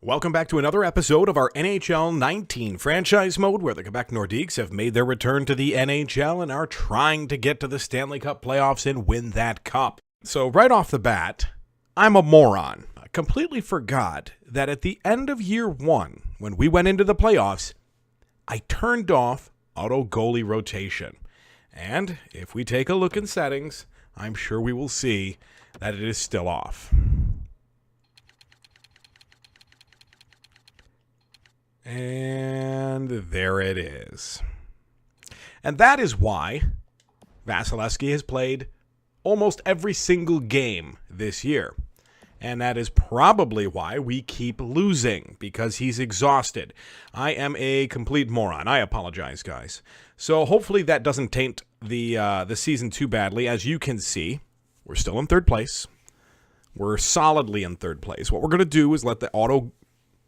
Welcome back to another episode of our NHL 19 franchise mode, where the Quebec Nordiques have made their return to the NHL and are trying to get to the Stanley Cup playoffs and win that cup. So right off the bat, I'm a moron. I completely forgot that at the end of year one, when we went into the playoffs, I turned off auto goalie rotation. And if we take a look in settings, I'm sure we will see that it is still off. And there it is. And that is why Vasilevsky has played almost every single game this year. And that is probably why we keep losing, because he's exhausted. I am a complete moron. I apologize, guys. So hopefully that doesn't taint the season too badly. As you can see, we're still in third place. We're solidly in third place. What we're going to do is let the auto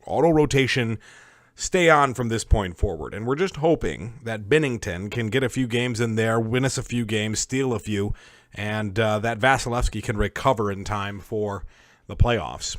rotation stay on from this point forward. And we're just hoping that Binnington can get a few games in there, win us a few games, steal a few, and that Vasilevsky can recover in time for the playoffs.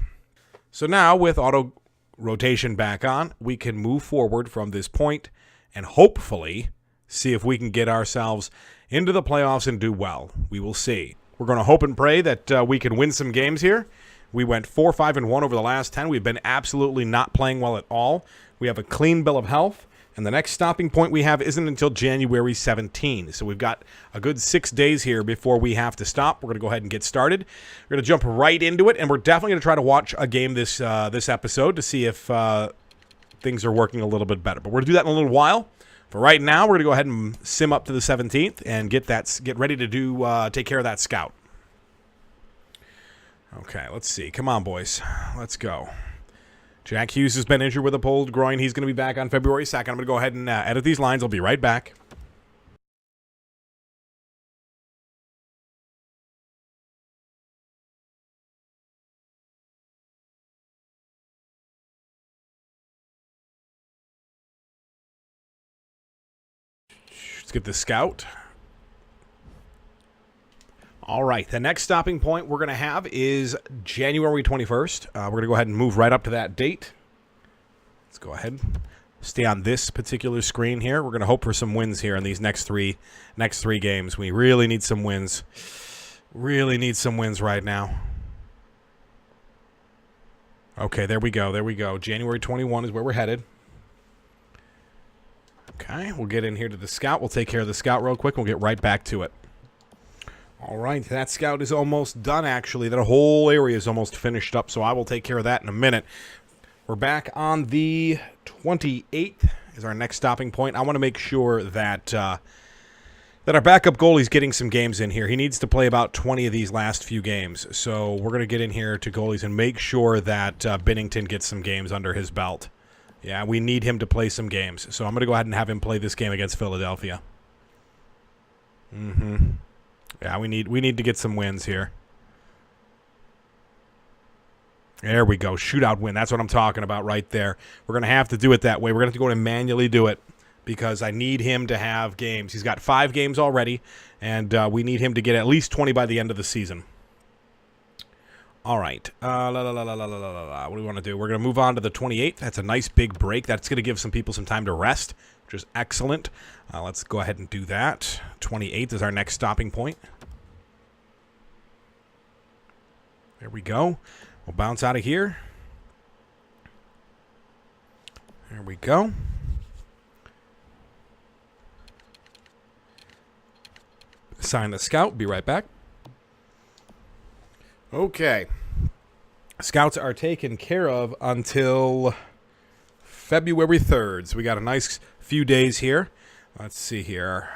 So now, with auto rotation back on, we can move forward from this point and hopefully see if we can get ourselves into the playoffs and do well. We will see. We're going to hope and pray that we can win some games here. We went 4-5-1 over the last 10. We've been absolutely not playing well at all. We have a clean bill of health, and the next stopping point we have isn't until January 17. So we've got a good 6 days here before we have to stop. We're going to go ahead and get started. We're going to jump right into it, and we're definitely going to try to watch a game this episode to see if things are working a little bit better. But we're going to do that in a little while. For right now, we're going to go ahead and sim up to the 17th and get ready to take care of that scout. Okay, let's see. Come on, boys. Let's go. Jack Hughes has been injured with a pulled groin. He's going to be back on February 2nd. I'm going to go ahead and edit these lines. I'll be right back. Let's get the scout. All right, the next stopping point we're going to have is January 21st. We're going to go ahead and move right up to that date. Let's go ahead. Stay on this particular screen here. We're going to hope for some wins here in these next three games. We really need some wins. Really need some wins right now. Okay, there we go. There we go. January 21 is where we're headed. Okay, we'll get in here to the scout. We'll take care of the scout real quick. We'll get right back to it. All right, that scout is almost done, actually. That whole area is almost finished up, so I will take care of that in a minute. We're back on the 28th is our next stopping point. I want to make sure that our backup goalie's getting some games in here. He needs to play about 20 of these last few games, so we're going to get in here to goalies and make sure that Binnington gets some games under his belt. Yeah, we need him to play some games, so I'm going to go ahead and have him play this game against Philadelphia. Yeah, we need to get some wins here. There we go. Shootout win. That's what I'm talking about right there. We're going to have to do it that way. We're going to have to go and manually do it because I need him to have games. He's got 5 games already, and we need him to get at least 20 by the end of the season. All right. What do we want to do? We're going to move on to the 28th. That's a nice big break. That's going to give some people some time to rest, which is excellent. Let's go ahead and do that. 28th is our next stopping point. There we go. We'll bounce out of here. There we go. Sign the scout. Be right back. Okay. Scouts are taken care of until February 3rd. So we got a nice few days here. Let's see here.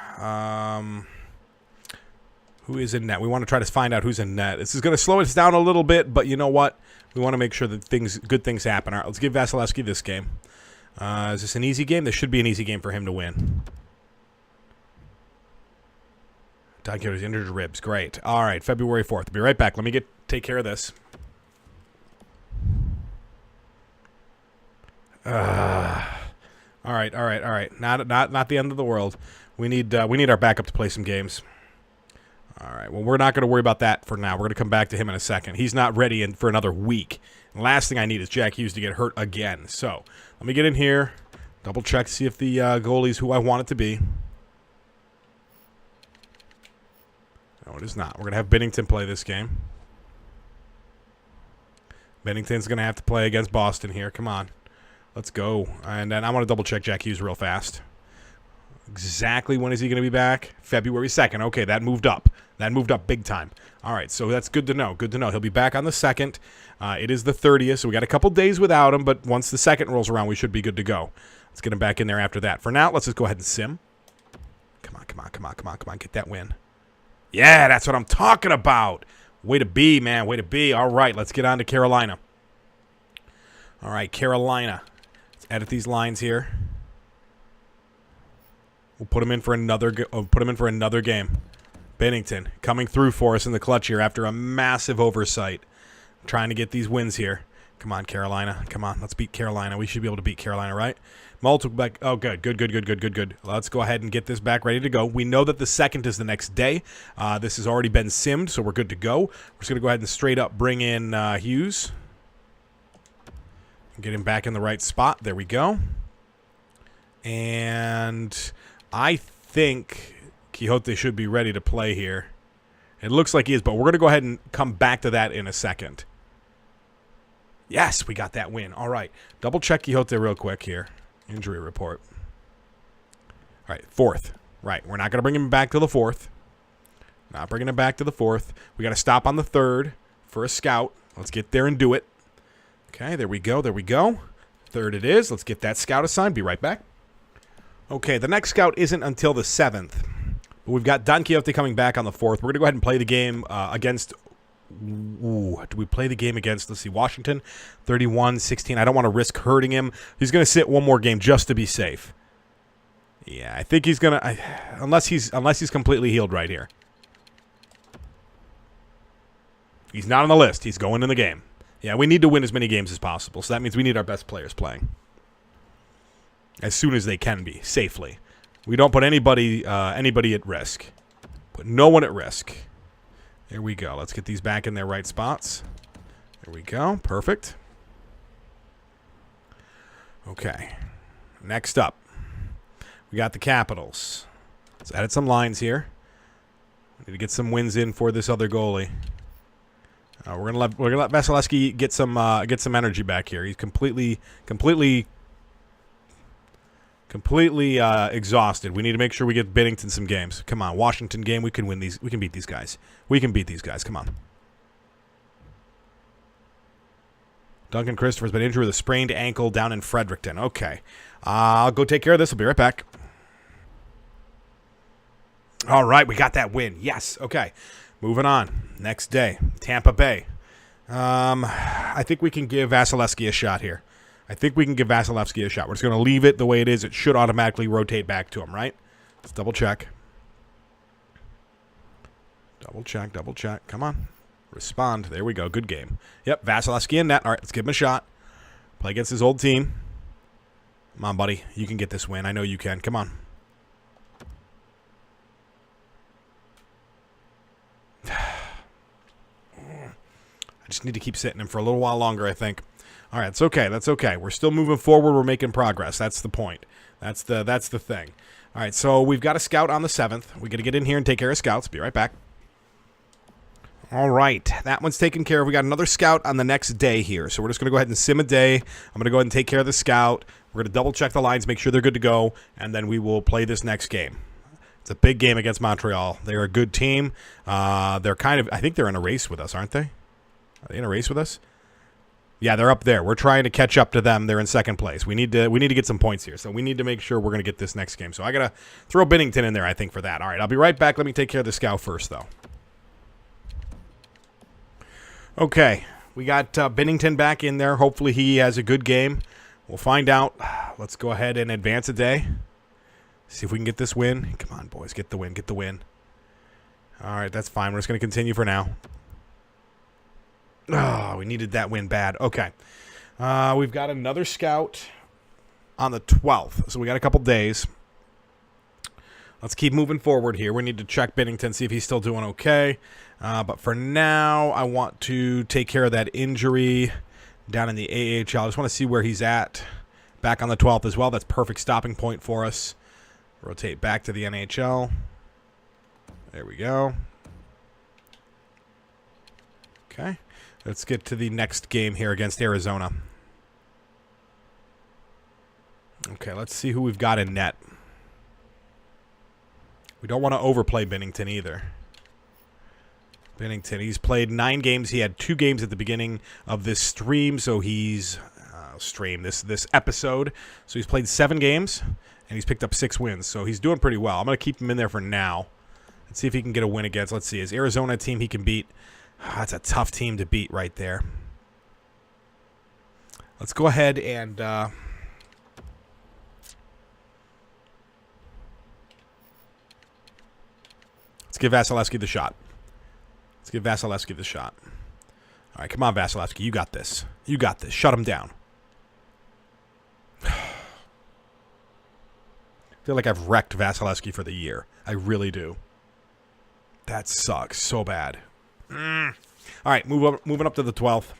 Who is in net? We want to try to find out who's in net. This is going to slow us down a little bit, but you know what? We want to make sure that good things happen. All right, let's give Vasilevsky this game. Is this an easy game? This should be an easy game for him to win. Don Quixote's injured ribs. Great. All right, February 4th. I'll be right back. Let me take care of this. All right. Not the end of the world. We need our backup to play some games. All right. Well, we're not going to worry about that for now. We're going to come back to him in a second. He's not ready for another week. Last thing I need is Jack Hughes to get hurt again. So let me get in here, double check, see if the goalie's who I want it to be. No, it is not. We're going to have Binnington play this game. Binnington's going to have to play against Boston here. Come on. Let's go. And then I want to double check Jack Hughes real fast. Exactly when is he going to be back? February 2nd. Okay, that moved up. That moved up big time. All right, so that's good to know. Good to know. He'll be back on the 2nd. It is the 30th, so we got a couple days without him, but once the 2nd rolls around, we should be good to go. Let's get him back in there after that. For now, let's just go ahead and sim. Come on, come on, come on, come on, come on. Get that win. Yeah, that's what I'm talking about. Way to be, man. Way to be. All right, let's get on to Carolina. All right, Carolina. Let's edit these lines here. We'll put him in for another game. Binnington coming through for us in the clutch here after a massive oversight. Trying to get these wins here. Come on, Carolina. Come on, let's beat Carolina. We should be able to beat Carolina, right? Multiple back. Oh, good. Let's go ahead and get this back ready to go. We know that the 2nd is the next day. This has already been simmed, so we're good to go. We're just going to go ahead and straight up bring in Hughes. Get him back in the right spot. There we go. And I think Quixote should be ready to play here. It looks like he is, but we're going to go ahead and come back to that in a second. Yes, we got that win. All right. Double check Quixote real quick here. Injury report. All right, 4th. Right, we're not going to bring him back to the 4th. Not bringing him back to the 4th. We got to stop on the 3rd for a scout. Let's get there and do it. Okay, there we go. There we go. 3rd it is. Let's get that scout assigned. Be right back. Okay, the next scout isn't until the 7th. But we've got Don Quixote coming back on the 4th. We're going to go ahead and play the game against... Ooh, do we play the game against, let's see, Washington? 31-16. I don't want to risk hurting him. He's going to sit one more game just to be safe. Yeah, I think he's going to... Unless he's completely healed right here. He's not on the list. He's going in the game. Yeah, we need to win as many games as possible. So that means we need our best players playing. As soon as they can be, safely. We don't put anybody at risk. Put no one at risk. There we go. Let's get these back in their right spots. There we go. Perfect. Okay. Next up, we got the Capitals. Let's edit some lines here. We need to get some wins in for this other goalie. We're gonna let Vasilevsky get some energy back here. He's completely exhausted. We need to make sure we get Binnington some games. Come on, Washington game. We can win these. We can beat these guys. We can beat these guys. Come on. Duncan Christopher's been injured with a sprained ankle down in Fredericton. Okay. I'll go take care of this. I'll be right back. All right, we got that win. Yes. Okay. Moving on. Next day, Tampa Bay. I think we can give Vasilevsky a shot here. I think we can give Vasilevsky a shot. We're just going to leave it the way it is. It should automatically rotate back to him, right? Let's double check. Double check, double check. Come on. Respond. There we go. Good game. Yep, Vasilevsky in net. All right, let's give him a shot. Play against his old team. Come on, buddy. You can get this win. I know you can. Come on. I just need to keep sitting him for a little while longer, I think. All right, it's okay. That's okay. We're still moving forward. We're making progress. That's the point. That's the thing. All right, so we've got a scout on the 7th. We got to get in here and take care of scouts. Be right back. All right, that one's taken care of. We got another scout on the next day here. So we're just going to go ahead and sim a day. I'm going to go ahead and take care of the scout. We're going to double check the lines, make sure they're good to go, and then we will play this next game. It's a big game against Montreal. They're a good team. They're kind of, I think they're in a race with us, aren't they? Are they in a race with us? Yeah, they're up there. We're trying to catch up to them. They're in second place. We need to get some points here. So we need to make sure we're going to get this next game. So I got to throw Binnington in there, I think, for that. All right, I'll be right back. Let me take care of the scout first, though. Okay, we got Binnington back in there. Hopefully he has a good game. We'll find out. Let's go ahead and advance a day. See if we can get this win. Come on, boys. Get the win. Get the win. All right, that's fine. We're just going to continue for now. Oh, we needed that win bad. Okay. We've got another scout on the 12th. So we got a couple days. Let's keep moving forward here. We need to check Binnington, see if he's still doing okay. But for now, I want to take care of that injury down in the AHL. I just want to see where he's at. Back on the 12th as well. That's perfect stopping point for us. Rotate back to the NHL. There we go. Okay. Let's get to the next game here against Arizona. Okay, let's see who we've got in net. We don't want to overplay Binnington either. Binnington, he's played 9 games. He had 2 games at the beginning of this stream, so he's this episode. So he's played 7 games, and he's picked up 6 wins. So he's doing pretty well. I'm going to keep him in there for now. Let's see if he can get a win against. Let's see, is Arizona a team he can beat? That's a tough team to beat right there. Let's go ahead and let's give Vasilevsky the shot. Let's give Vasilevsky the shot. All right, come on, Vasilevsky. You got this. You got this. Shut him down. I feel like I've wrecked Vasilevsky for the year. I really do. That sucks so bad. All right, moving up to the 12th.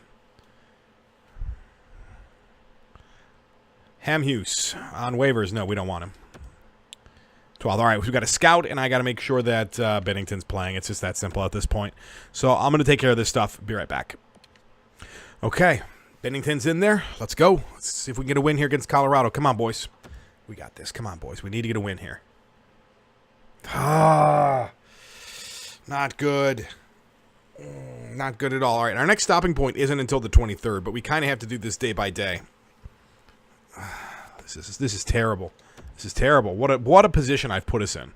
Ham Hughes on waivers. No, we don't want him. 12th. All right, we've got a scout, and I got to make sure that Binnington's playing. It's just that simple at this point. So I'm going to take care of this stuff. Be right back. Okay, Binnington's in there. Let's go. Let's see if we can get a win here against Colorado. Come on, boys. We got this. Come on, boys. We need to get a win here. Not good. Not good at all. All right, our next stopping point isn't until the 23rd, but we kind of have to do this day by day. This is terrible. This is terrible. What a position I've put us in.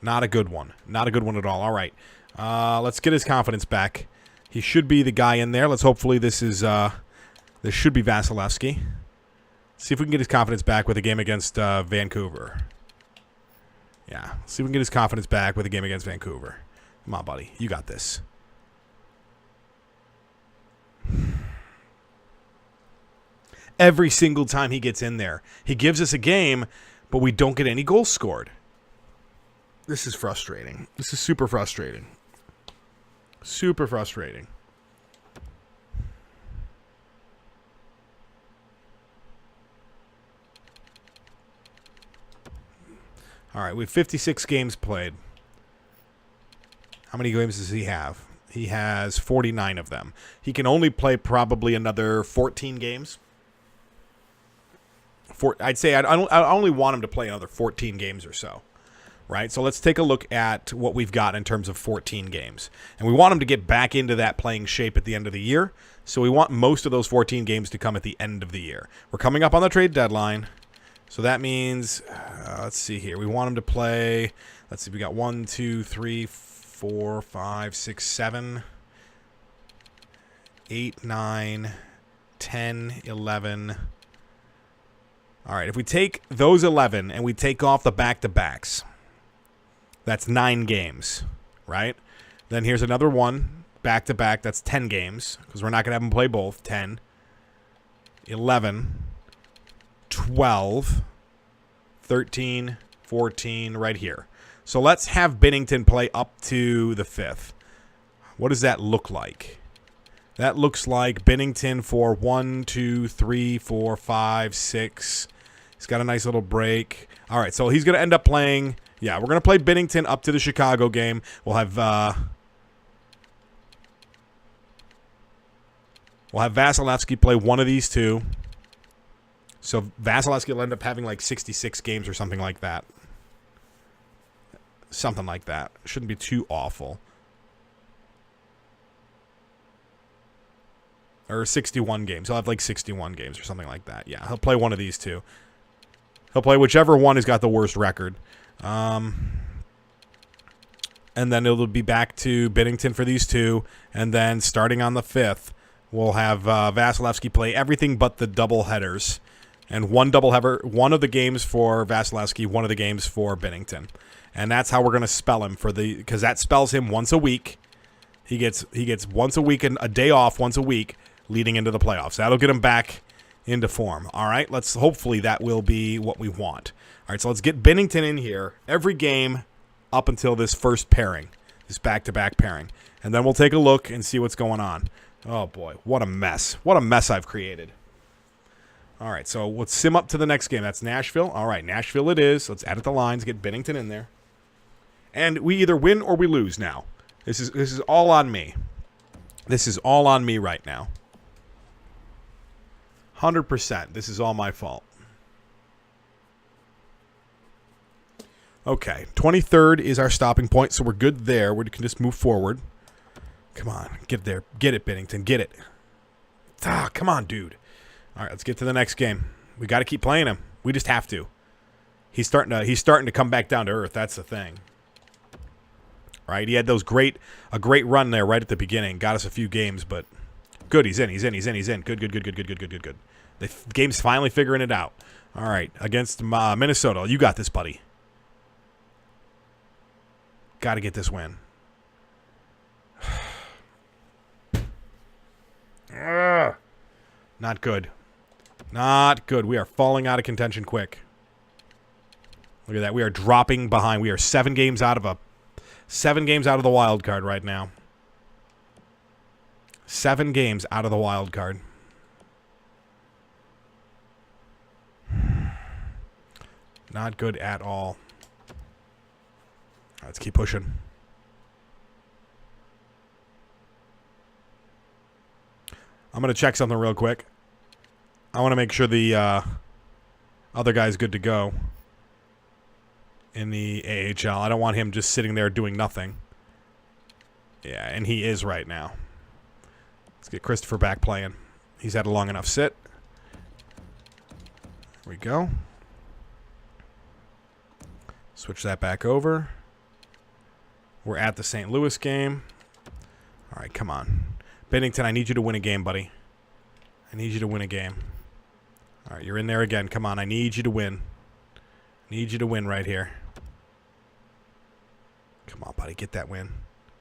Not a good one. Not a good one at all. All right. Let's get his confidence back. He should be the guy in there. Let's hopefully this should be Vasilevsky. See if we can get his confidence back with a game against Vancouver. Yeah. See if we can get his confidence back with a game against Vancouver. Come on, buddy. You got this. Every single time he gets in there, he gives us a game, but we don't get any goals scored. This is frustrating. This is super frustrating. Super frustrating. All right, we have 56 games played. How many games does he have? He has 49 of them. He can only play probably another 14 games. I'd say I only want him to play another 14 games or so, right? So let's take a look at what we've got in terms of 14 games. And we want him to get back into that playing shape at the end of the year. So we want most of those 14 games to come at the end of the year. We're coming up on the trade deadline. So that means, let's see here. We want him to play, let's see, we got 1, 2, 3, 4, 5, 6, 7, 8, 9, 10, 11. All right, if we take those 11 and we take off the back-to-backs, that's 9 games, right? Then here's another one, back-to-back, that's 10 games, because we're not going to have them play both. 10, 11, 12, 13, 14, right here. So let's have Binnington play up to the 5th. What does that look like? That looks like Binnington for 1, 2, 3, 4, 5, 6. He's got a nice little break. All right, so he's going to end up playing. Yeah, we're going to play Binnington up to the Chicago game. We'll have Vasilevsky play one of these two. So Vasilevsky will end up having like 66 games or something like that. Something like that. Shouldn't be too awful. Or 61 games. He'll have like 61 games or something like that. Yeah, he'll play one of these two. He'll play whichever one has got the worst record. And then it'll be back to Binnington for these two. And then starting on the 5th, we'll have Vasilevsky play everything but the double headers. And one of the games for Vasilevsky, one of the games for Binnington. And that's how we're going to spell him because that spells him once a week. He gets once a week and a day off once a week leading into the playoffs. That'll get him back into form. All right, hopefully that will be what we want. All right, so let's get Binnington in here every game up until this first pairing, this back-to-back pairing. And then we'll take a look and see what's going on. Oh, boy. What a mess. What a mess I've created. All right, so let's sim up to the next game. That's Nashville. All right, Nashville it is. Let's edit the lines, get Bennington in there. And we either win or we lose now. This is all on me. This is all on me right now. 100%. This is all my fault. Okay, 23rd is our stopping point, so we're good there. We can just move forward. Come on, get there. Get it, Bennington. Get it. Ah, come on, dude. All right, let's get to the next game. We got to keep playing him. We just have to. He's starting to come back down to earth. That's the thing. Right? He had a great run there right at the beginning. Got us a few games, but good. He's in. Good. The game's finally figuring it out. All right, against Minnesota. You got this, buddy. Got to get this win. Not good. Not good. We are falling out of contention quick. Look at that. We are dropping behind. We are 7 games out of the wild card right now. 7 games out of the wild card. Not good at all. Let's keep pushing. I'm going to check something real quick. I want to make sure the other guy's good to go in the AHL. I don't want him just sitting there doing nothing. Yeah, and he is right now. Let's get Christopher back playing. He's had a long enough sit. There we go. Switch that back over. We're at the St. Louis game. All right, come on. Bennington, I need you to win a game, buddy. I need you to win a game. All right, you're in there again. Come on, I need you to win. Need you to win right here. Come on, buddy, get that win.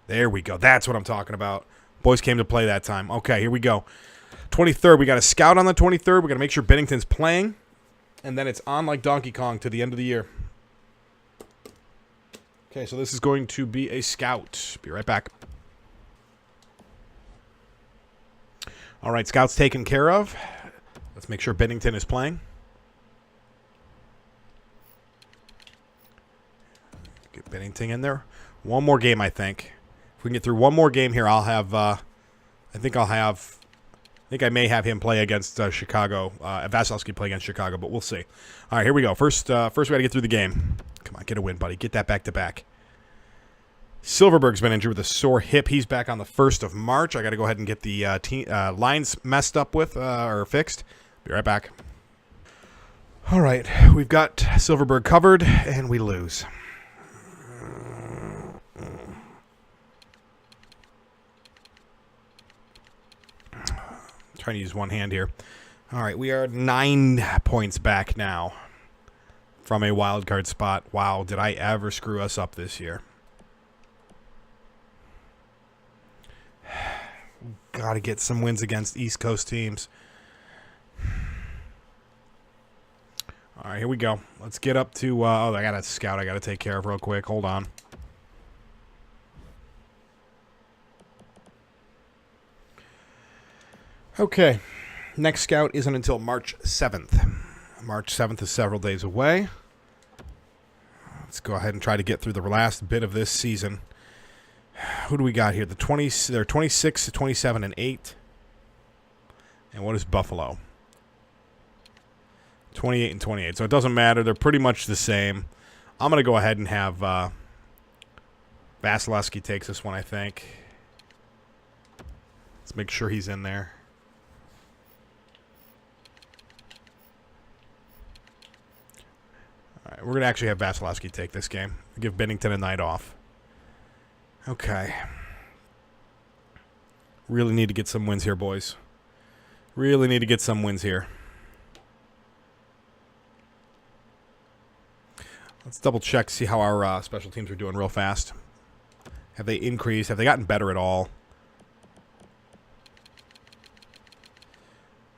There we go. That's what I'm talking about. Boys came to play that time. Okay, here we go. 23rd, we got a scout on the 23rd. We got to make sure Bennington's playing. And then it's on like Donkey Kong to the end of the year. Okay, so this is going to be a scout. Be right back. All right, scout's taken care of. Let's make sure Bennington is playing. Get Bennington in there. One more game, I think. If we can get through one more game here, I'll have. I think I may have him play against Chicago. Vasilevsky play against Chicago, but we'll see. All right, here we go. First, we got to get through the game. Come on, get a win, buddy. Get that back-to-back. Silverberg's been injured with a sore hip. He's back on the 1st of March. I got to go ahead and get the lines messed up with or fixed. Be right back. All right, we've got Silverberg covered, and we lose. Trying to use one hand here. All right, we are 9 points back now from a wild card spot. Wow, did I ever screw us up this year? Got to get some wins against East Coast teams. All right, here we go. Let's get up to... I got a scout I got to take care of real quick. Hold on. Okay. Next scout isn't until March 7th. March 7th is several days away. Let's go ahead and try to get through the last bit of this season. Who do we got here? They're 26, 27, and 8. And what is Buffalo? 28 and 28. So it doesn't matter. They're pretty much the same. I'm going to go ahead and have Vasilevsky takes this one, I think. Let's make sure he's in there. All right, we're going to actually have Vasilevsky take this game. Give Bennington a night off. Okay. Really need to get some wins here, boys. Really need to get some wins here. Let's double check, see how our special teams are doing real fast. Have they increased? Have they gotten better at all?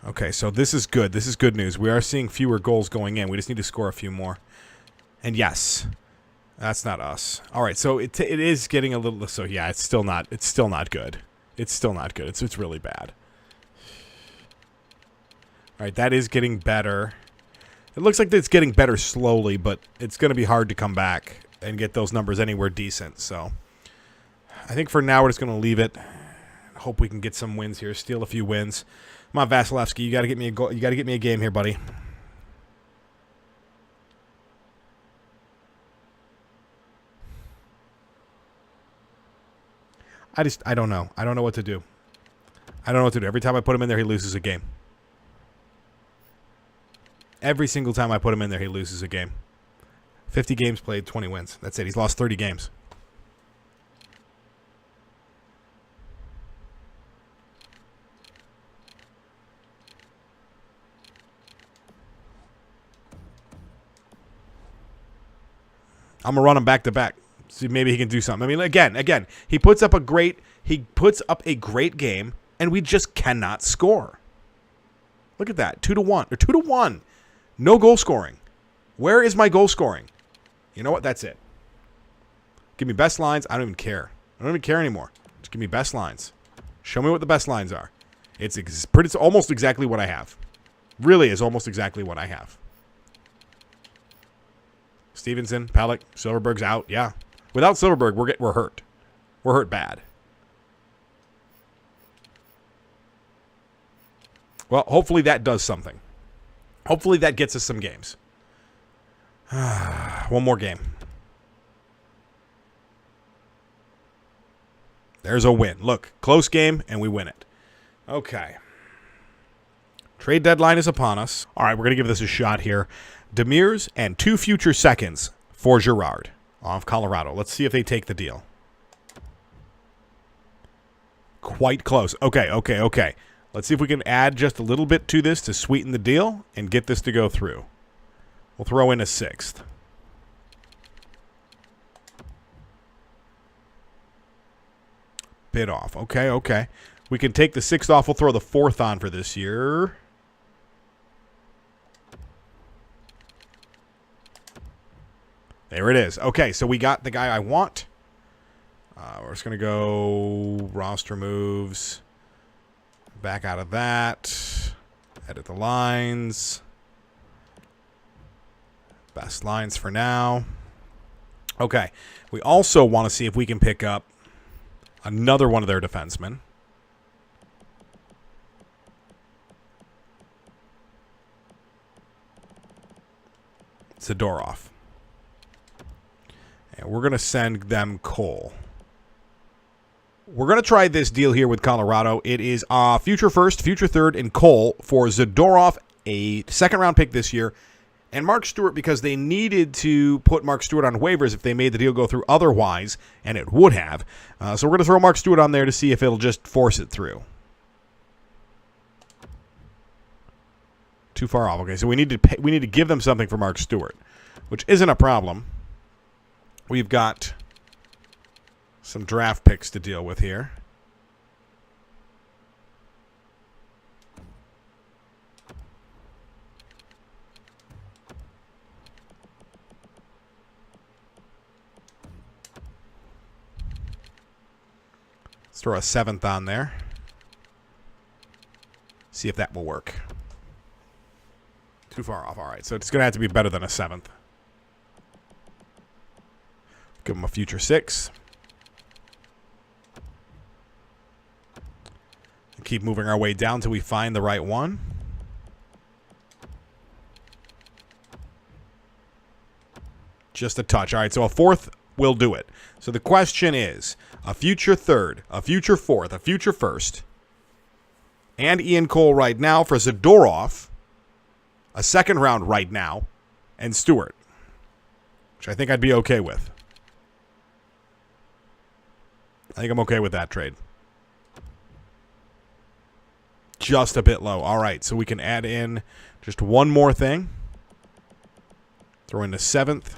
Okay, so this is good. This is good news. We are seeing fewer goals going in. We just need to score a few more. And yes, that's not us. All right, so it is getting a little. So yeah, it's still not good. It's still not good. It's really bad. All right, that is getting better. It looks like it's getting better slowly, but it's going to be hard to come back and get those numbers anywhere decent. So I think for now we're just going to leave it. Hope we can get some wins here, steal a few wins. Come on, Vasilevsky, you got to get me a goal. You got to get me a game here, buddy. I don't know. I don't know what to do. I don't know what to do. Every time I put him in there, he loses a game. Every single time I put him in there, he loses a game. 50 games played, 20 wins. That's it. He's lost 30 games. I'm gonna run him back to back. See, maybe he can do something. I mean, again, he puts up a great game, and we just cannot score. Look at that, 2-1 or 2-1, no goal scoring. Where is my goal scoring? You know what? That's it. Give me best lines. I don't even care. I don't even care anymore. Just give me best lines. Show me what the best lines are. It's almost exactly what I have. Really is almost exactly what I have. Stevenson, Pellick, Silverberg's out. Yeah. Without Silverberg, we're hurt. We're hurt bad. Well, hopefully that does something. Hopefully that gets us some games. One more game. There's a win. Look, close game, and we win it. Okay. Trade deadline is upon us. All right, we're going to give this a shot here. Demers and 2 future seconds for Girard off Colorado. Let's see if they take the deal. Quite close. Okay. Let's see if we can add just a little bit to this to sweeten the deal and get this to go through. We'll throw in a 6th. Bid off. Okay. We can take the 6th off. We'll throw the 4th on for this year. There it is. Okay, so we got the guy I want. We're just going to go roster moves. Back out of that. Edit the lines. Best lines for now. Okay. We also want to see if we can pick up another one of their defensemen. Zadorov. And we're going to send them Cole. We're going to try this deal here with Colorado. It is future first, future third, and Cole for Zadorov, a second-round pick this year, and Mark Stewart because they needed to put Mark Stewart on waivers if they made the deal go through otherwise, and it would have. So we're going to throw Mark Stewart on there to see if it'll just force it through. Too far off. Okay, so we need to give them something for Mark Stewart, which isn't a problem. We've got some draft picks to deal with here. Let's throw a 7th on there. See if that will work. Too far off. All right, so it's going to have to be better than a 7th. Give them a future 6. And keep moving our way down until we find the right one. Just a touch. All right, so a 4th will do it. So the question is, a future 3rd, a future 4th, a future 1st, and Ian Cole right now for Zadorov, a 2nd round right now, and Stewart, which I think I'd be okay with. I think I'm okay with that trade. Just a bit low. All right, so we can add in just one more thing. Throw in the 7th.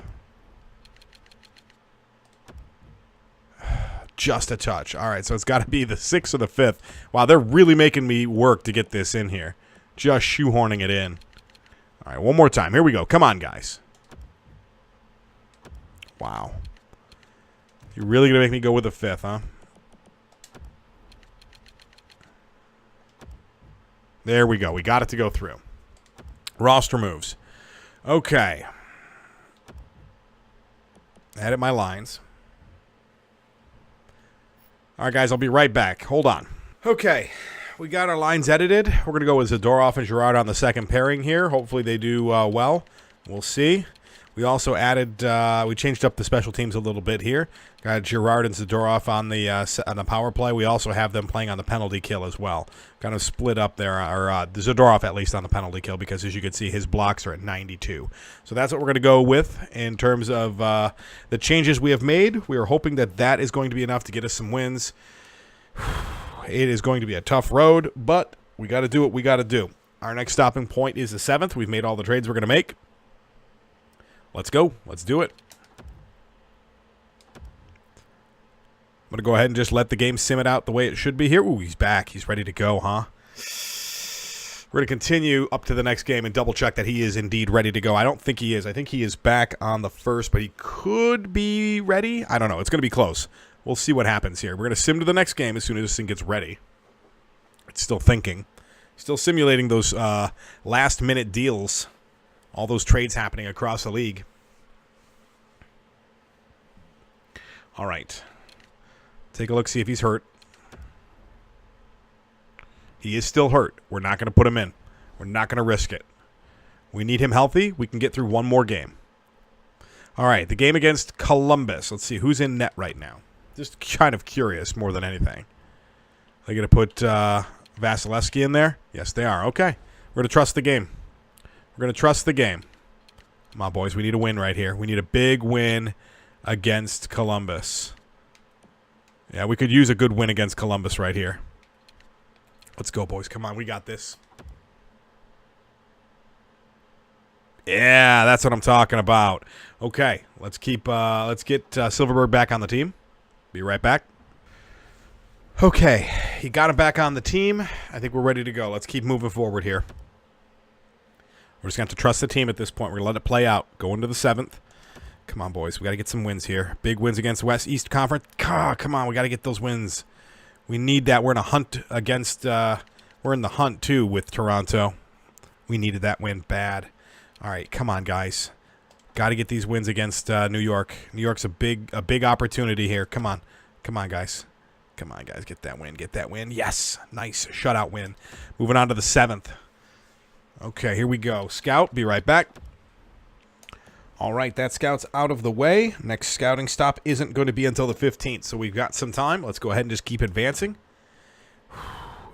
Just a touch. All right, so it's got to be the 6th or the 5th. Wow, they're really making me work to get this in here. Just shoehorning it in. All right, one more time. Here we go. Come on, guys. Wow. You're really going to make me go with the 5th, huh? There we go. We got it to go through. Roster moves. Okay. Edit my lines. All right, guys, I'll be right back. Hold on. Okay, we got our lines edited. We're going to go with Zadorov and Girard on the second pairing here. Hopefully they do well. We'll see. We also added, we changed up the special teams a little bit here. Got Girard and Zadorov on the power play. We also have them playing on the penalty kill as well. Kind of split up there, or Zadorov at least on the penalty kill, because as you can see, his blocks are at 92. So that's what we're going to go with in terms of the changes we have made. We are hoping that that is going to be enough to get us some wins. It is going to be a tough road, but we got to do what we got to do. Our next stopping point is the 7th. We've made all the trades we're going to make. Let's go. Let's do it. I'm going to go ahead and just let the game sim it out the way it should be here. Ooh, he's back. He's ready to go, huh? We're going to continue up to the next game and double check that he is indeed ready to go. I don't think he is. I think he is back on the 1st, but he could be ready. I don't know. It's going to be close. We'll see what happens here. We're going to sim to the next game as soon as this thing gets ready. It's still thinking. Still simulating those last-minute deals. All those trades happening across the league. All right. Take a look, see if he's hurt. He is still hurt. We're not going to put him in. We're not going to risk it. We need him healthy. We can get through one more game. All right, the game against Columbus. Let's see who's in net right now. Just kind of curious more than anything. Are they going to put Vasilevsky in there? Yes, they are. Okay. We're going to trust the game. We're going to trust the game. Come on, boys. We need a win right here. We need a big win against Columbus. Yeah, we could use a good win against Columbus right here. Let's go, boys. Come on. We got this. Yeah, that's what I'm talking about. Okay, let's get Silverberg back on the team. Be right back. Okay, he got him back on the team. I think we're ready to go. Let's keep moving forward here. We're just going to have to trust the team at this point. We're going to let it play out. Go into the 7th. Come on, boys. We got to get some wins here. Big wins against West East Conference. Come on, we got to get those wins. We need that. We're in a hunt against we're in the hunt too with Toronto. We needed that win bad. All right, come on, guys. Got to get these wins against New York. New York's a big opportunity here. Come on. Come on, guys. Come on, guys. Get that win. Get that win. Yes. Nice shutout win. Moving on to the 7th. Okay, here we go. Scout, be right back. All right, that scout's out of the way. Next scouting stop isn't going to be until the 15th, so we've got some time. Let's go ahead and just keep advancing.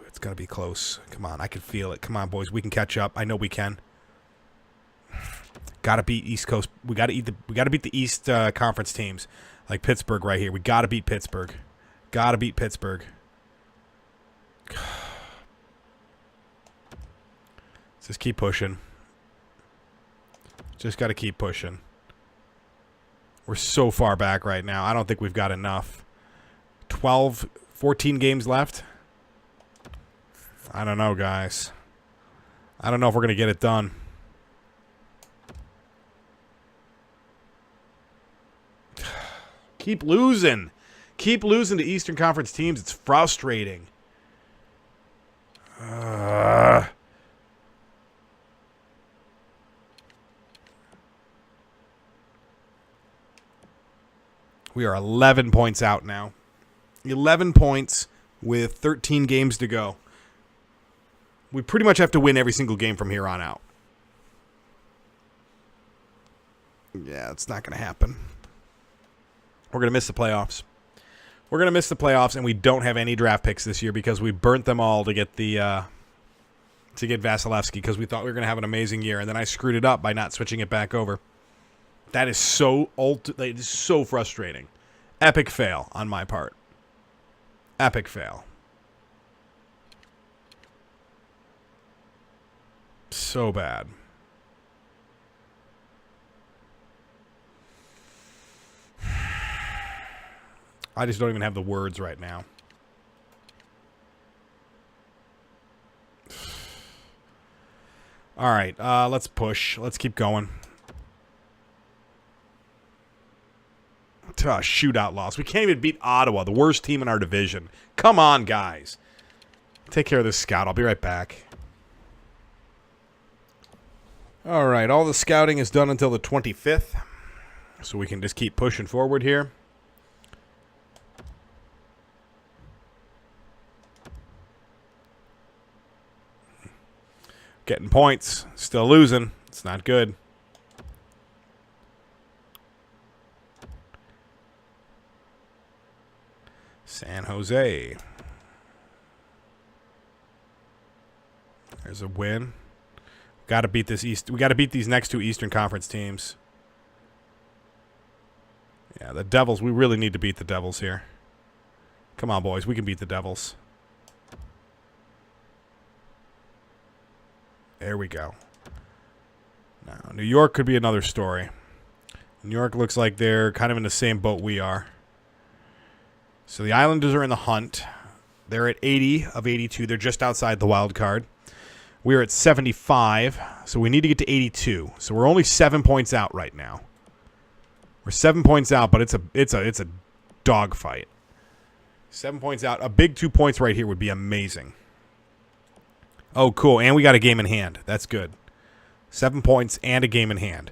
It's going to be close. Come on, I can feel it. Come on, boys. We can catch up. I know we can. Got to beat East Coast. We got to beat the East Conference teams, like Pittsburgh right here. We got to beat Pittsburgh. Got to beat Pittsburgh. Let's just keep pushing. Just got to keep pushing. We're so far back right now. I don't think we've got enough. 14 games left. I don't know, guys. I don't know if we're going to get it done. Keep losing. Keep losing to Eastern Conference teams. It's frustrating. We are 11 points out now. 11 points with 13 games to go. We pretty much have to win every single game from here on out. Yeah, it's not going to happen. We're going to miss the playoffs. We're going to miss the playoffs, and we don't have any draft picks this year because we burnt them all to get Vasilevsky because we thought we were going to have an amazing year, and then I screwed it up by not switching it back over. That is so it is so frustrating. Epic fail on my part. Epic fail. So bad. I just don't even have the words right now. All right, let's push. Let's keep going. Shootout loss. We can't even beat Ottawa, the worst team in our division. Come on, guys. Take care of this scout. I'll be right back. All right, all the scouting is done until the 25th, so we can just keep pushing forward here. Getting points, still losing. It's not good. San Jose. There's a win. Got to beat this East. We got to beat these next two Eastern Conference teams. Yeah, the Devils. We really need to beat the Devils here. Come on, boys. We can beat the Devils. There we go. Now, New York could be another story. New York looks like they're kind of in the same boat we are. So the Islanders are in the hunt. They're at 80 of 82. They're just outside the wild card. We're at 75, so we need to get to 82. So we're only 7 points out right now. We're 7 points out, but it's a dogfight. 7 points out. A big 2 points right here would be amazing. Oh, cool. And we got a game in hand. That's good. 7 points and a game in hand.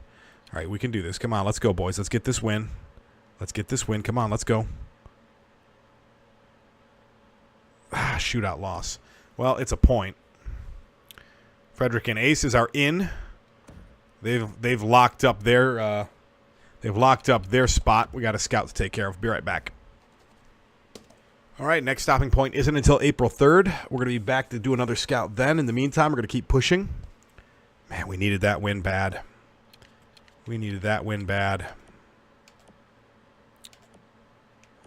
All right, we can do this. Come on, let's go, boys. Let's get this win. Let's get this win. Come on, let's go. Shootout loss. Well, it's a point. Frederick and Aces are in. They've locked up their spot. We got a scout to take care of. Be right back. All right, next stopping point isn't until April 3rd. We're going to be back to do another scout then. In the meantime, we're going to keep pushing. Man, we needed that win bad. We needed that win bad.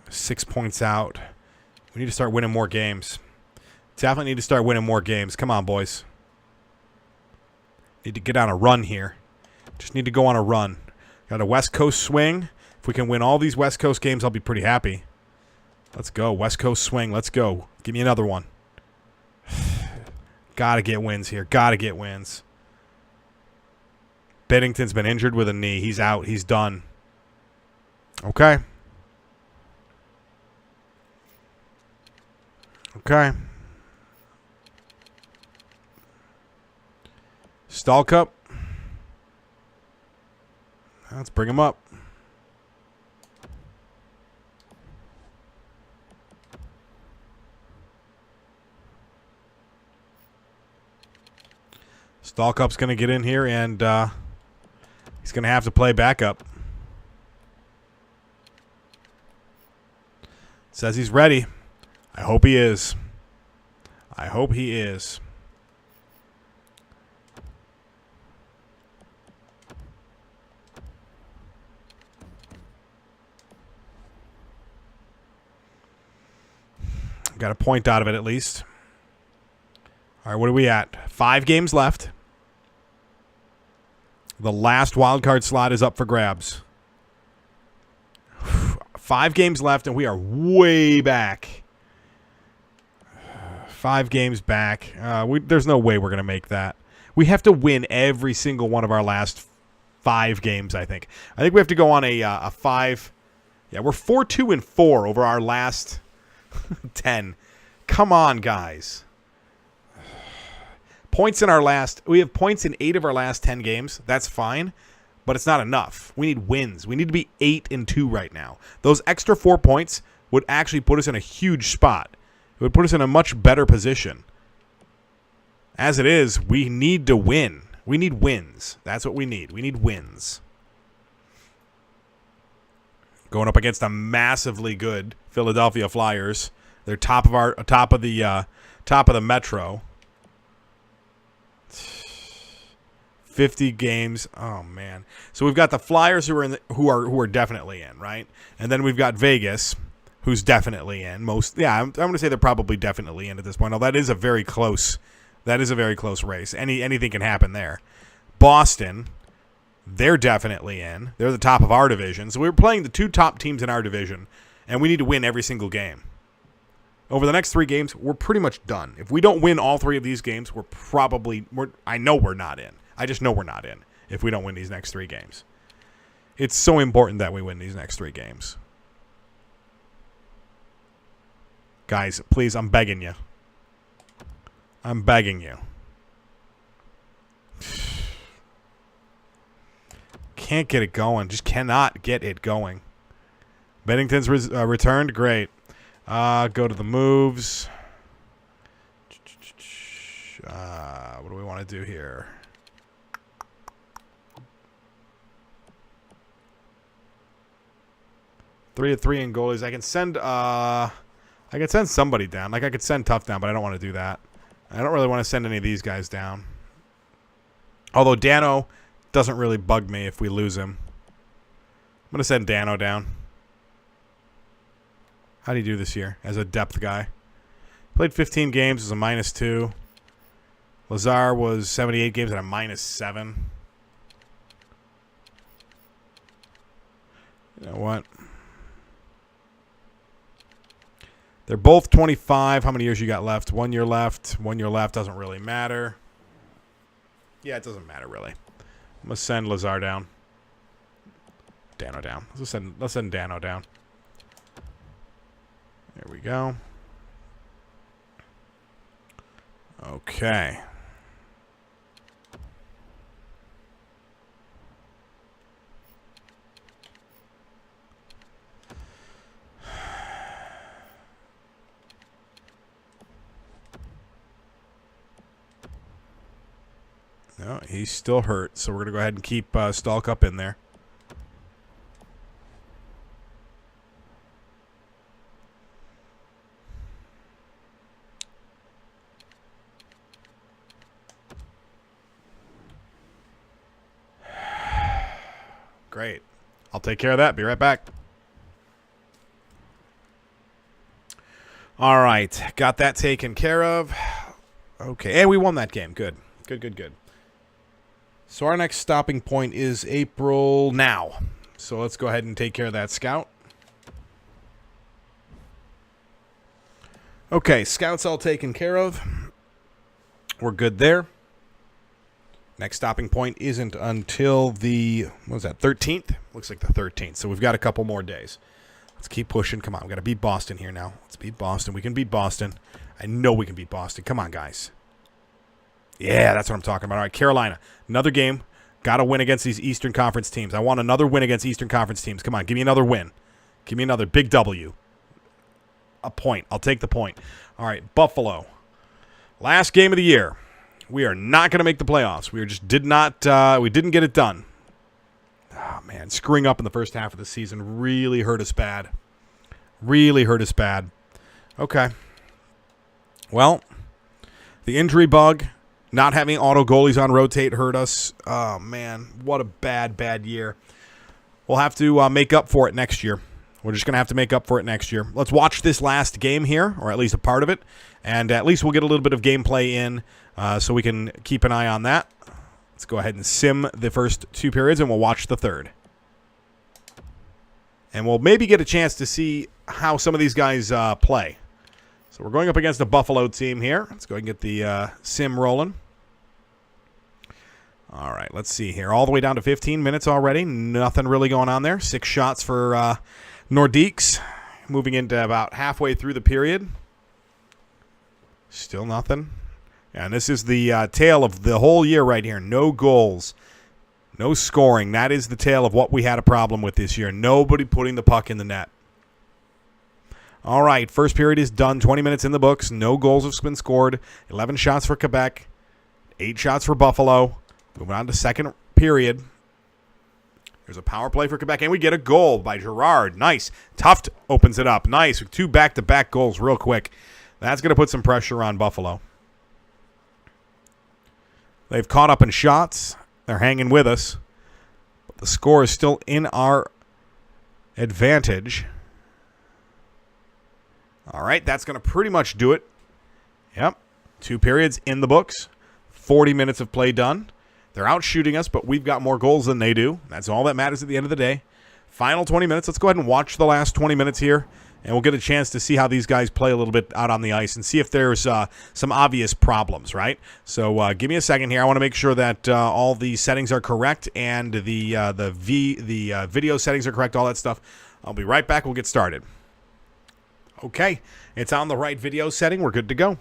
6 points out. We need to start winning more games. Definitely need to start winning more games. Come on, boys. Need to get on a run here. Just need to go on a run. Got a West Coast swing. If we can win all these West Coast games, I'll be pretty happy. Let's go. West Coast swing. Let's go. Give me another one. Gotta get wins here. Gotta get wins. Bennington's been injured with a knee. He's out. He's done. Okay. Okay. Stall Cup. Let's bring him up. Stall Cup's going to get in here, and he's going to have to play backup. Says he's ready. I hope he is. I hope he is. Got a point out of it at least. All right, what are we at? 5 games left. The last wild card slot is up for grabs. 5 games left, and we are way back. 5 games back. There's no way we're going to make that. We have to win every single one of our last 5 games, I think. I think we have to go on a 5. Yeah, we're 4-2-4 over our last 10. Come on, guys. Points in our last... We have points in 8 of our last 10 games. That's fine, but it's not enough. We need wins. We need to be 8-2 right now. Those extra 4 points would actually put us in a huge spot. It would put us in a much better position. As it is, we need to win. We need wins. That's what we need. We need wins. Going up against a massively good Philadelphia Flyers. They're top of the Metro. 50 games. Oh man. So we've got the Flyers who are definitely in, right? And then we've got Vegas, who's definitely in. I'm going to say they're probably definitely in at this point. Now that is a very close race. Anything can happen there. Boston, they're definitely in. They're the top of our division. So we're playing the 2 top teams in our division, and we need to win every single game. Over the next 3 games, we're pretty much done. If we don't win all 3 of these games, I know we're not in. I just know we're not in if we don't win these next 3 games. It's so important that we win these next 3 games. Guys, please, I'm begging you. I'm begging you. Can't get it going. Just cannot get it going. Bennington's returned. Great. Go to the moves. What do we want to do here? Three of three in goalies. I can send somebody down. Like I could send Tough down, but I don't want to do that. I don't really want to send any of these guys down. Although Dano doesn't really bug me if we lose him. I'm going to send Dano down. How do you do this year as a depth guy? Played 15 games as a -2. Lazar was 78 games at a -7. You know what? They're both 25. How many years you got left? 1 year left. 1 year left. Doesn't really matter. Yeah, it doesn't matter really. I'm going to send Lazar down. Dano down. Let's send Dano down. There we go. Okay. No, he's still hurt, so we're going to go ahead and keep Stalkup in there. Great. I'll take care of that. Be right back. All right. Got that taken care of. Okay. And we won that game. Good. Good. So our next stopping point is April now. So let's go ahead and take care of that scout. Okay. Scouts all taken care of. We're good there. Next stopping point isn't until the, what was that, 13th? Looks like the 13th. So we've got a couple more days. Let's keep pushing. Come on. We've got to beat Boston here now. Let's beat Boston. We can beat Boston. I know we can beat Boston. Come on, guys. Yeah, that's what I'm talking about. All right, Carolina. Another game. Got to win against these Eastern Conference teams. I want another win against Eastern Conference teams. Come on. Give me another win. Give me another big W. A point. I'll take the point. All right, Buffalo. Last game of the year. We are not going to make the playoffs. We just did not. We didn't get it done. Oh, man. Screwing up in the first half of the season really hurt us bad. Really hurt us bad. Okay. Well, the injury bug, not having auto goalies on rotate hurt us. Oh, man. What a bad year. We'll have to make up for it next year. We're just going to have to make up for it next year. Let's watch this last game here, or at least a part of it, and at least we'll get a little bit of gameplay in so we can keep an eye on that. Let's go ahead and sim the first 2 periods, and we'll watch the third. And we'll maybe get a chance to see how some of these guys play. So we're going up against a Buffalo team here. Let's go ahead and get the sim rolling. All right, let's see here. All the way down to 15 minutes already. Nothing really going on there. 6 shots for Nordiques. Moving into about halfway through the period. Still nothing. And this is the tale of the whole year right here. No goals. No scoring. That is the tale of what we had a problem with this year. Nobody putting the puck in the net. All right, first period is done. 20 minutes in the books. No goals have been scored. 11 shots for Quebec. 8 shots for Buffalo. Moving on to second period. There's a power play for Quebec, and we get a goal by Girard. Nice. Tuft opens it up. Nice. 2 back-to-back goals real quick. That's going to put some pressure on Buffalo. They've caught up in shots. They're hanging with us. But the score is still in our advantage. All right, that's going to pretty much do it. Yep. 2 periods in the books. 40 minutes of play done. They're out shooting us, but we've got more goals than they do. That's all that matters at the end of the day. Final 20 minutes. Let's go ahead and watch the last 20 minutes here, and we'll get a chance to see how these guys play a little bit out on the ice and see if there's some obvious problems, right? So give me a second here. I want to make sure that all the settings are correct and the video settings are correct, all that stuff. I'll be right back. We'll get started. Okay, it's on the right video setting. We're good to go.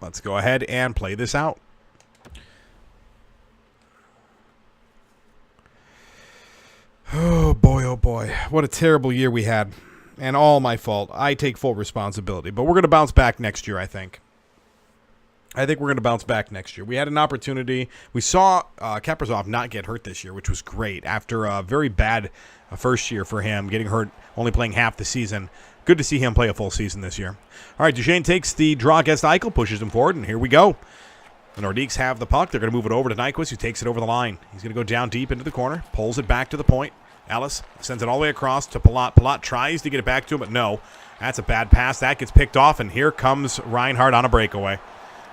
Let's go ahead and play this out. what a terrible year we had. And all my fault. I take full responsibility. But we're going to bounce back next year, I think. I think we're going to bounce back next year. We had an opportunity. We saw Kaprizov not get hurt this year, which was great. After a very bad first year for him, getting hurt, only playing half the season. Good to see him play a full season this year. All right, Duchesne takes the draw against Eichel, pushes him forward, and here we go. The Nordiques have the puck. They're going to move it over to Nyquist, who takes it over the line. He's going to go down deep into the corner, pulls it back to the point. Ellis sends it all the way across to Palat. Palat tries to get it back to him, but no. That's a bad pass. That gets picked off, and here comes Reinhardt on a breakaway.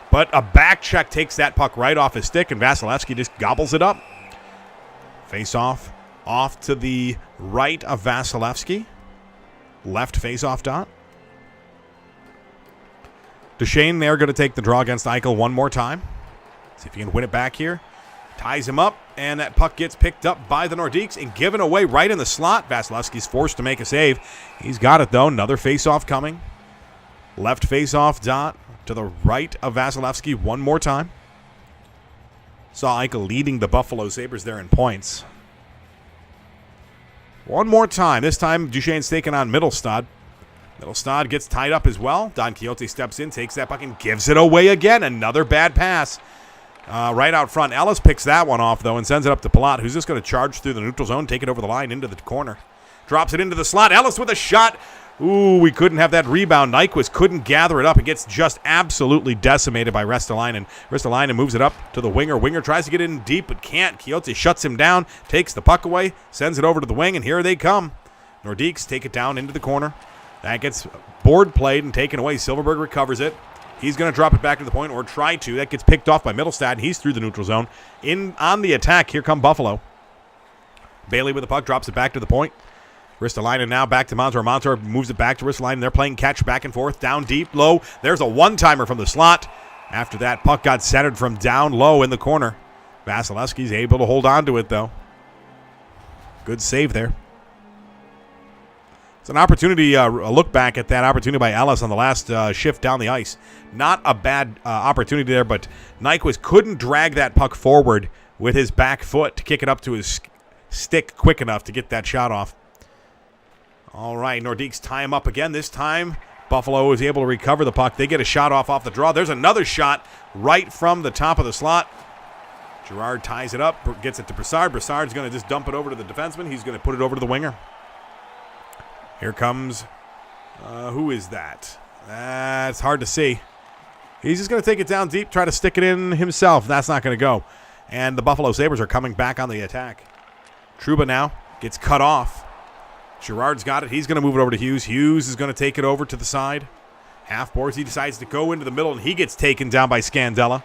But a back check takes that puck right off his stick, and Vasilevsky just gobbles it up. Face-off off to the right of Vasilevsky. Left face-off dot. Duchesne there going to take the draw against Eichel one more time. See if he can win it back here. Ties him up, and that puck gets picked up by the Nordiques and given away right in the slot. Vasilevsky's forced to make a save. He's got it, though. Another face-off coming. Left face-off dot to the right of Vasilevsky one more time. Saw Eichel leading the Buffalo Sabres there in points. One more time. This time, Duchesne's taking on Mittelstadt. Mittelstadt gets tied up as well. Don Quixote steps in, takes that puck, and gives it away again. Another bad pass. Right out front. Ellis picks that one off, though, and sends it up to Palat, who's just going to charge through the neutral zone, take it over the line into the corner. Drops it into the slot. Ellis with a shot. Ooh, we couldn't have that rebound. Nyquist couldn't gather it up. It gets just absolutely decimated by Ristolainen. Ristolainen moves it up to the winger. Winger tries to get in deep, but can't. Quixote shuts him down, takes the puck away, sends it over to the wing, and here they come. Nordiques take it down into the corner. That gets board played and taken away. Silverberg recovers it. He's going to drop it back to the point, or try to. That gets picked off by Mittelstadt. He's through the neutral zone. In on the attack, here come Buffalo. Bailey with the puck, drops it back to the point. Ristolainen now back to Montour. Montour moves it back to Ristolainen. They're playing catch back and forth, down deep, low. There's a one-timer from the slot. After that, puck got centered from down low in the corner. Vasilevsky's able to hold on to it, though. Good save there. It's an opportunity, a look back at that opportunity by Ellis on the last shift down the ice. Not a bad opportunity there, but Nyquist couldn't drag that puck forward with his back foot to kick it up to his stick quick enough to get that shot off. All right, Nordiques tie him up again. This time, Buffalo is able to recover the puck. They get a shot off the draw. There's another shot right from the top of the slot. Girard ties it up, gets it to Brassard. Brassard's going to just dump it over to the defenseman. He's going to put it over to the winger. Here comes, who is that? It's hard to see. He's just going to take it down deep, try to stick it in himself. That's not going to go. And the Buffalo Sabres are coming back on the attack. Trouba now gets cut off. Girard's got it. He's going to move it over to Hughes. Hughes is going to take it over to the side. Half boards. He decides to go into the middle, and he gets taken down by Scandella.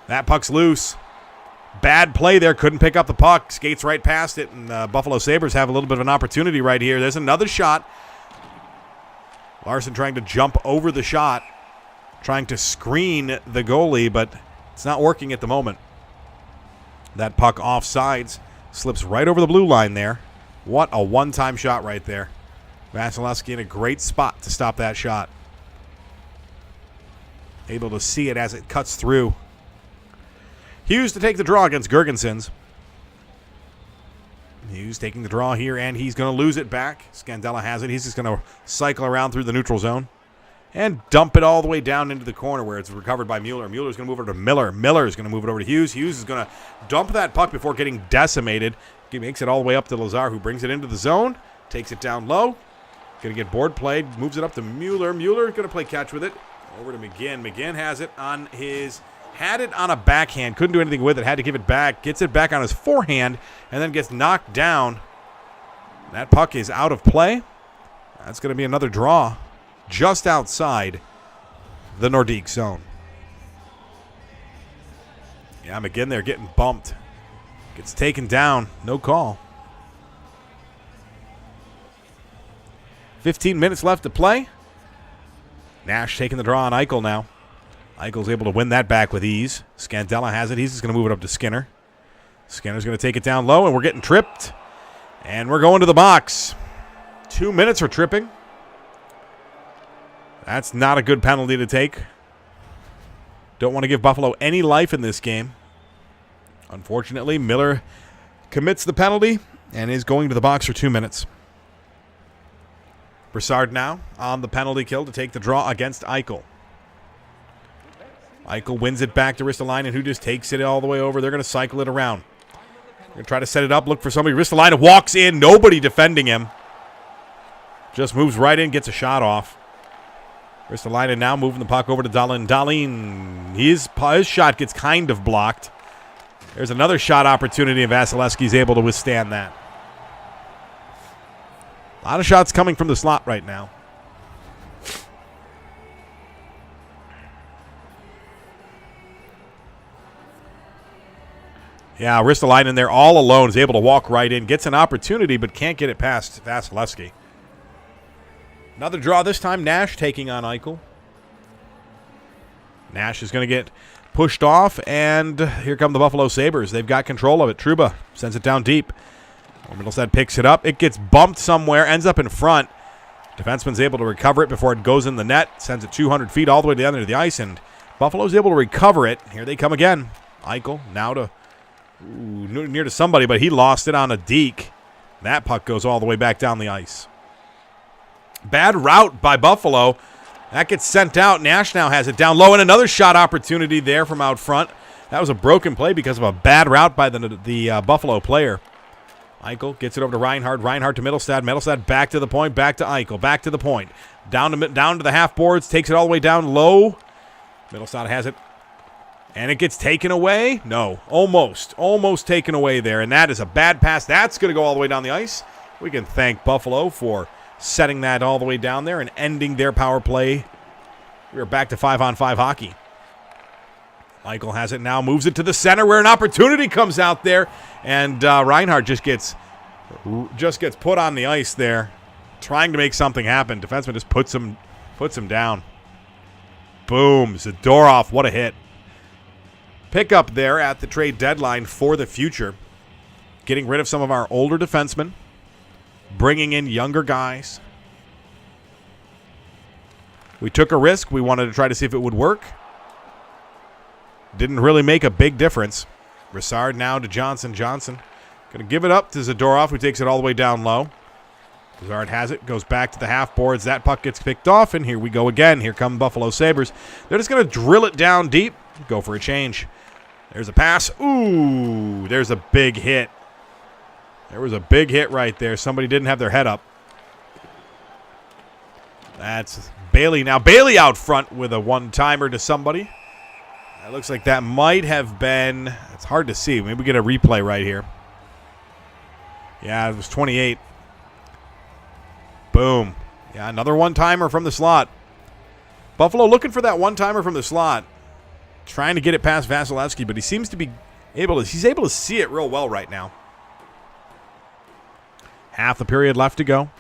That puck's loose. Bad play there. Couldn't pick up the puck. Skates right past it, and Buffalo Sabres have a little bit of an opportunity right here. There's another shot. Larson trying to jump over the shot, trying to screen the goalie, but it's not working at the moment. That puck off sides. Slips right over the blue line there. What a one-time shot right there. Vasilevsky in a great spot to stop that shot. Able to see it as it cuts through. Hughes to take the draw against Girgensons. Hughes taking the draw here, and he's going to lose it back. Scandella has it. He's just going to cycle around through the neutral zone and dump it all the way down into the corner where it's recovered by Mueller. Mueller's going to move it over to Miller. Miller's going to move it over to Hughes. Hughes is going to dump that puck before getting decimated. He makes it all the way up to Lazar, who brings it into the zone, takes it down low. Going to get board played, moves it up to Mueller. Mueller going to play catch with it. Over to McGinn. McGinn has it on his... Had it on a backhand, couldn't do anything with it, had to give it back, gets it back on his forehand, and then gets knocked down. That puck is out of play. That's going to be another draw just outside the Nordique zone. Yeah, McGinn there getting bumped. Gets taken down, no call. 15 minutes left to play. Nash taking the draw on Eichel now. Eichel's able to win that back with ease. Scandella has it. He's just going to move it up to Skinner. Skinner's going to take it down low, and we're getting tripped. And we're going to the box. 2 minutes for tripping. That's not a good penalty to take. Don't want to give Buffalo any life in this game. Unfortunately, Miller commits the penalty. and is going to the box for 2 minutes. Broussard now on the penalty kill to take the draw against Eichel. Eichel wins it back to Ristolainen, who just takes it all the way over. They're going to cycle it around. They're going to try to set it up, look for somebody. Ristolainen walks in, nobody defending him. Just moves right in, gets a shot off. Ristolainen now moving the puck over to Dahlin. Dahlin, his shot gets kind of blocked. There's another shot opportunity, and Vasilevsky's able to withstand that. A lot of shots coming from the slot right now. Yeah, Ristolainen there all alone is able to walk right in, gets an opportunity, but can't get it past Vasilevsky. Another draw this time. Nash taking on Eichel. Nash is going to get pushed off, and here come the Buffalo Sabres. They've got control of it. Trouba sends it down deep. Middlestad picks it up. It gets bumped somewhere, ends up in front. Defenseman's able to recover it before it goes in the net. Sends it 200 feet all the way to the end of the ice, and Buffalo's able to recover it. Here they come again. Eichel now to near to somebody, but he lost it on a deke. That puck goes all the way back down the ice. Bad route by Buffalo. That gets sent out. Nash now has it down low, and another shot opportunity there from out front. That was a broken play because of a bad route by the Buffalo player. Eichel gets it over to Reinhart. Reinhart to Middlestad. Middlestad back to the point. Back to Eichel. Back to the point. Down to the half boards. Takes it all the way down low. Middlestad has it. And it gets taken away. No, almost. Almost taken away there. And that is a bad pass. That's going to go all the way down the ice. We can thank Buffalo for setting that all the way down there and ending their power play. We are back to 5-on-5 hockey. Eichel has it now, moves it to the center where an opportunity comes out there, and Reinhart just gets put on the ice there, trying to make something happen. Defenseman just puts him down. Boom, Zadorov, what a hit. Pick up there at the trade deadline for the future, getting rid of some of our older defensemen, bringing in younger guys. We took a risk. We wanted to try to see if it would work. Didn't really make a big difference. Broussard now to Johnson. Johnson going to give it up to Zadorov, who takes it all the way down low. Broussard has it, goes back to the half boards. That puck gets picked off, and here we go again. Here come Buffalo Sabres. They're just going to drill it down deep, go for a change. There's a pass. Ooh, there's a big hit. There was a big hit right there. Somebody didn't have their head up. That's Bailey. Now Bailey out front with a one-timer to somebody. It looks like that might have been, it's hard to see. Maybe we get a replay right here. Yeah, it was 28. Boom. Yeah, another one-timer from the slot. Buffalo looking for that one-timer from the slot. Trying to get it past Vasilevsky, but he seems to be he's able to see it real well right now. Half the period left to go.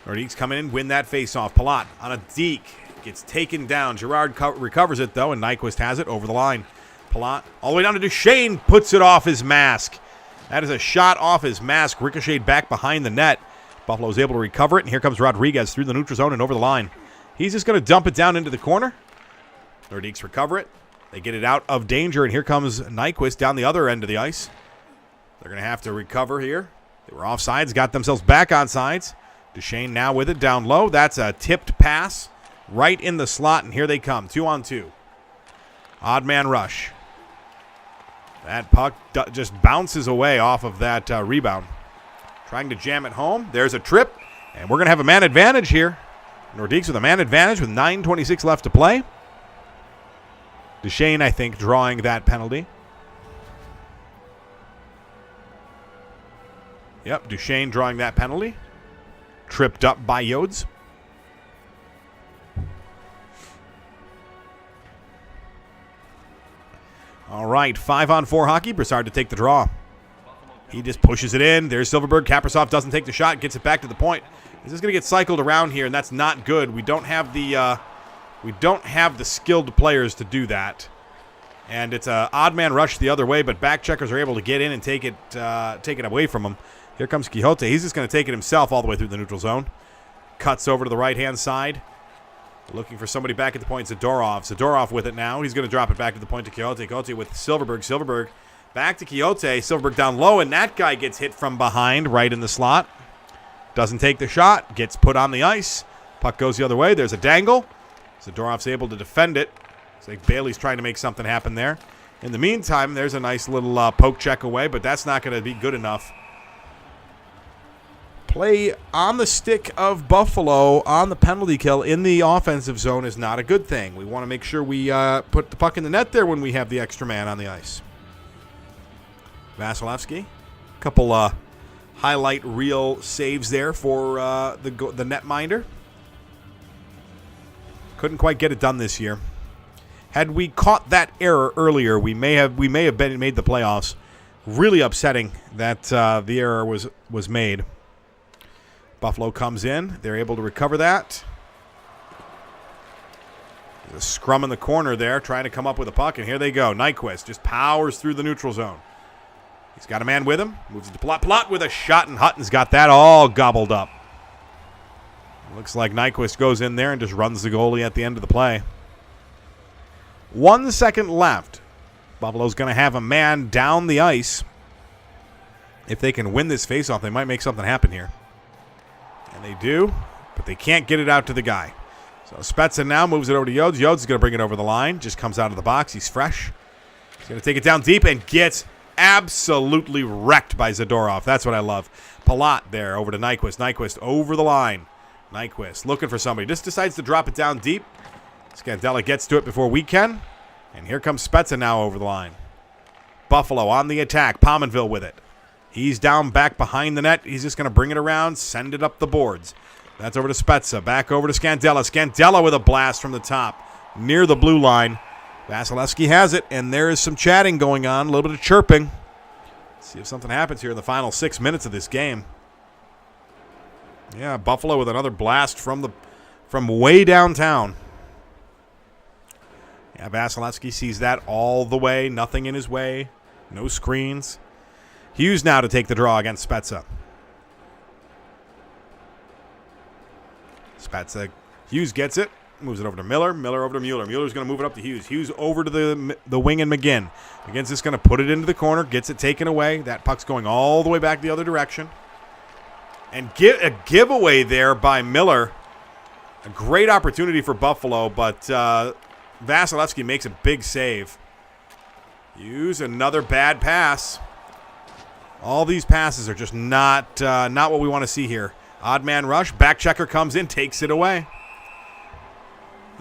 Nordiques come in, win that face-off. Palat on a deke. Gets taken down. Girard recovers it, though, and Nyquist has it over the line. Palat all the way down to Duchesne, puts it off his mask. That is a shot off his mask, ricocheted back behind the net. Buffalo's able to recover it, and here comes Rodriguez through the neutral zone and over the line. He's just going to dump it down into the corner. Nordiques recover it. They get it out of danger, and here comes Nyquist down the other end of the ice. They're going to have to recover here. They were offsides, got themselves back on sides. Duchesne now with it down low. That's a tipped pass right in the slot, and here they come, 2-on-2. Odd man rush. That puck just bounces away off of that rebound. Trying to jam it home. There's a trip, and we're going to have a man advantage here. Nordiques with a man advantage with 9:26 left to play. Duchesne, I think, drawing that penalty. Yep, Duchesne drawing that penalty. Tripped up by Yodes. All right, 5-on-4 hockey. Broussard to take the draw. He just pushes it in. There's Silverberg. Kaprizov doesn't take the shot. Gets it back to the point. He's just going to get cycled around here, and that's not good. We don't have the skilled players to do that. And it's an odd man rush the other way, but back checkers are able to get in and take it away from him. Here comes Quixote. He's just going to take it himself all the way through the neutral zone. Cuts over to the right-hand side. Looking for somebody back at the point. Zadorov with it now. He's going to drop it back to the point to Quixote. Quixote with Silverberg. Silverberg Back to Quixote. Silverberg down low, and that guy gets hit from behind right in the slot. Doesn't take the shot. Gets put on the ice. Puck goes the other way. There's a dangle. Zadorov's able to defend it. It's like Bailey's trying to make something happen there. In the meantime, there's a nice little poke check away, but that's not going to be good enough. Play on the stick of Buffalo on the penalty kill in the offensive zone is not a good thing. We want to make sure we put the puck in the net there when we have the extra man on the ice. Vasilevsky, a couple highlight reel saves there for the netminder. Couldn't quite get it done this year. Had we caught that error earlier, we may have made the playoffs. Really upsetting that the error was made. Buffalo comes in. They're able to recover that. There's a scrum in the corner there, trying to come up with a puck, and here they go. Nyquist just powers through the neutral zone. He's got a man with him. Moves it to Plot. Plot with a shot, and Hutton's got that all gobbled up. Looks like Nyquist goes in there and just runs the goalie at the end of the play. 1 second left. Buffalo's going to have a man down the ice. If they can win this faceoff, they might make something happen here. And they do, but they can't get it out to the guy. So Spezza now moves it over to Yodes. Yodes is going to bring it over the line. Just comes out of the box. He's fresh. He's going to take it down deep and gets absolutely wrecked by Zadorov. That's what I love. Palat there over to Nyquist. Nyquist over the line. Nyquist looking for somebody. Just decides to drop it down deep. Scandella gets to it before we can. And here comes Spezza now over the line. Buffalo on the attack. Pominville with it. He's down back behind the net. He's just going to bring it around, send it up the boards. That's over to Spezza. Back over to Scandella. Scandella with a blast from the top near the blue line. Vasilevsky has it, and there is some chatting going on, a little bit of chirping. Let's see if something happens here in the final 6 minutes of this game. Yeah, Buffalo with another blast from way downtown. Yeah, Vasilevsky sees that all the way. Nothing in his way. No screens. Hughes now to take the draw against Spezza. Spezza. Hughes gets it. Moves it over to Miller. Miller over to Mueller. Mueller's going to move it up to Hughes. Hughes over to the wing and McGinn. McGinn's just going to put it into the corner. Gets it taken away. That puck's going all the way back the other direction. And get a giveaway there by Miller. A great opportunity for Buffalo, but Vasilevsky makes a big save. Hughes, another bad pass. All these passes are just not what we want to see here. Odd man rush. Back checker comes in, takes it away.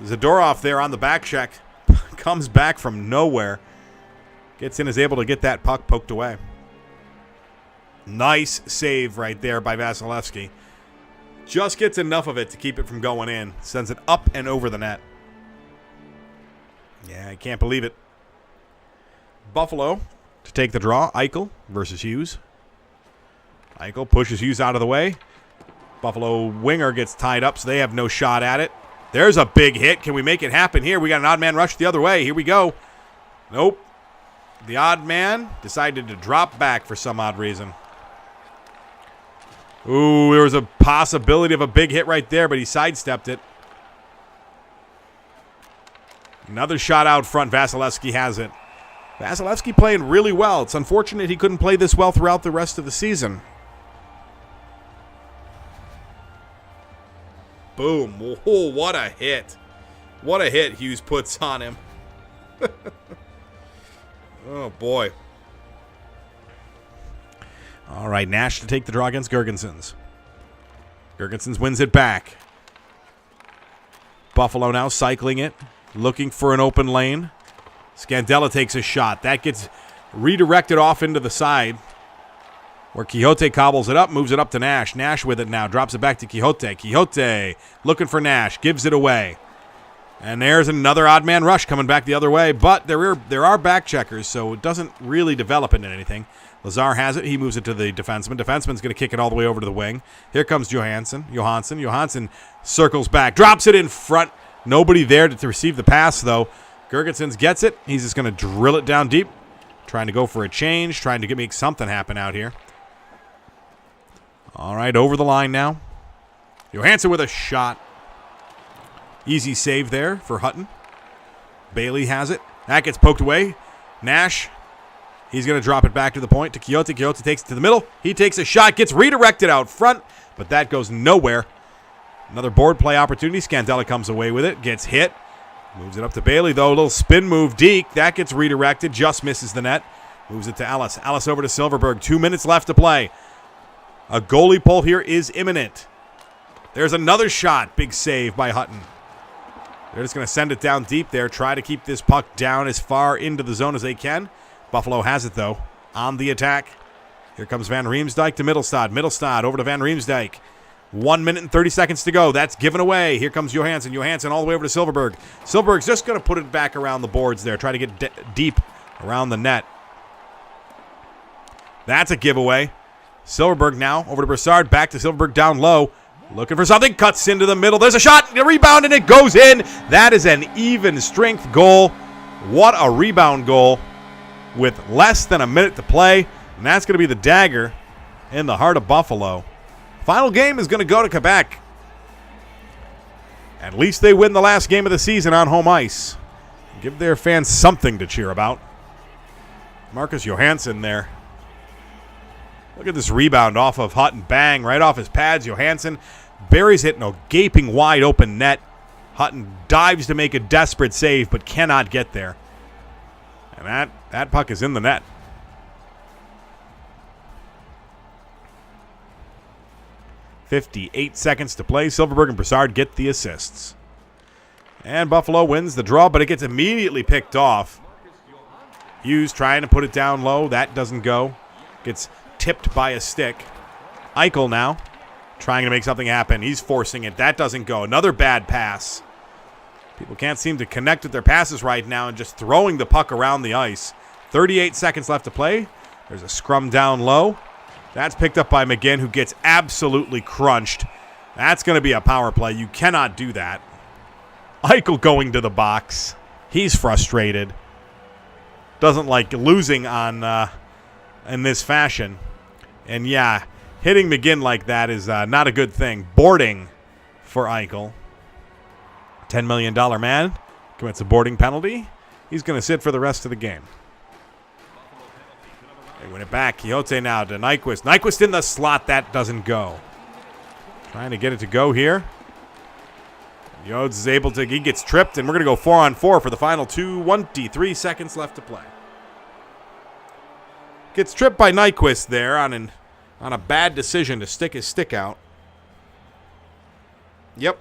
Zadorov there on the back check. Comes back from nowhere. Gets in, is able to get that puck poked away. Nice save right there by Vasilevsky. Just gets enough of it to keep it from going in. Sends it up and over the net. Yeah, I can't believe it. Buffalo to take the draw. Eichel versus Hughes. Eichel pushes Hughes out of the way. Buffalo winger gets tied up, so they have no shot at it. There's a big hit. Can we make it happen here? We got an odd man rush the other way. Here we go. Nope. The odd man decided to drop back for some odd reason. Ooh, there was a possibility of a big hit right there, but he sidestepped it. Another shot out front. Vasilevsky has it. Vasilevsky playing really well. It's unfortunate he couldn't play this well throughout the rest of the season. Boom. Oh, what a hit. What a hit Hughes puts on him. Oh, boy. All right, Nash to take the draw against Girgensons. Girgensons wins it back. Buffalo now cycling it, looking for an open lane. Scandella takes a shot. That gets redirected off into the side, where Quixote cobbles it up, moves it up to Nash. Nash with it now, drops it back to Quixote. Quixote looking for Nash, gives it away. And there's another odd man rush coming back the other way, but there are back checkers, so it doesn't really develop into anything. Lazar has it. He moves it to the defenseman. Defenseman's going to kick it all the way over to the wing. Here comes Johansson. Johansson circles back, drops it in front. Nobody there to receive the pass, though. Girgensons gets it. He's just going to drill it down deep, trying to go for a change, trying to make something happen out here. All right, over the line now. Johansson with a shot. Easy save there for Hutton. Bailey has it. That gets poked away. Nash He's going to drop it back to the point to Quixote. Quixote takes it to the middle. He takes a shot, gets redirected out front, but that goes nowhere. Another board play opportunity. Scandella comes away with it, gets hit. Moves it up to Bailey, though. A little spin move, Deke. That gets redirected, just misses the net. Moves it to Ellis. Ellis over to Silverberg. 2 minutes left to play. A goalie pull here is imminent. There's another shot. Big save by Hutton. They're just going to send it down deep there. Try to keep this puck down as far into the zone as they can. Buffalo has it, though, on the attack. Here comes Van Riemsdyk to Mittelstadt. Mittelstadt over to Van Riemsdyk. 1 minute and 30 seconds to go. That's given away. Here comes Johansson. Johansson all the way over to Silverberg. Silverberg's just going to put it back around the boards there. Try to get deep around the net. That's a giveaway. Silverberg now over to Brassard. Back to Silverberg down low. Looking for something. Cuts into the middle. There's a shot. A rebound, and it goes in. That is an even strength goal. What a rebound goal with less than a minute to play. And that's going to be the dagger in the heart of Buffalo. Final game is going to go to Quebec. At least they win the last game of the season on home ice. Give their fans something to cheer about. Marcus Johansson there. Look at this rebound off of Hutton. Bang, right off his pads. Johansson buries it in a gaping wide open net. Hutton dives to make a desperate save, but cannot get there. And that puck is in the net. .58 seconds to play. Silverberg and Brassard get the assists. And Buffalo wins the draw, but it gets immediately picked off. Hughes trying to put it down low. That doesn't go. Gets tipped by a stick. Eichel now trying to make something happen. He's forcing it. That doesn't go. Another bad pass. People can't seem to connect with their passes right now and just throwing the puck around the ice. 38 seconds left to play. There's a scrum down low. That's picked up by McGinn, who gets absolutely crunched. That's going to be a power play. You cannot do that. Eichel going to the box. He's frustrated. Doesn't like losing on in this fashion. And yeah, hitting McGinn like that is not a good thing. Boarding for Eichel. $10 million man commits a boarding penalty. He's going to sit for the rest of the game. They win it back. Quixote now to Nyquist. Nyquist in the slot. That doesn't go. Trying to get it to go here. Yodes is able to. He gets tripped, and we're going to go 4-on-4 for the final 23 seconds left to play. Gets tripped by Nyquist there on a bad decision to stick his stick out. Yep.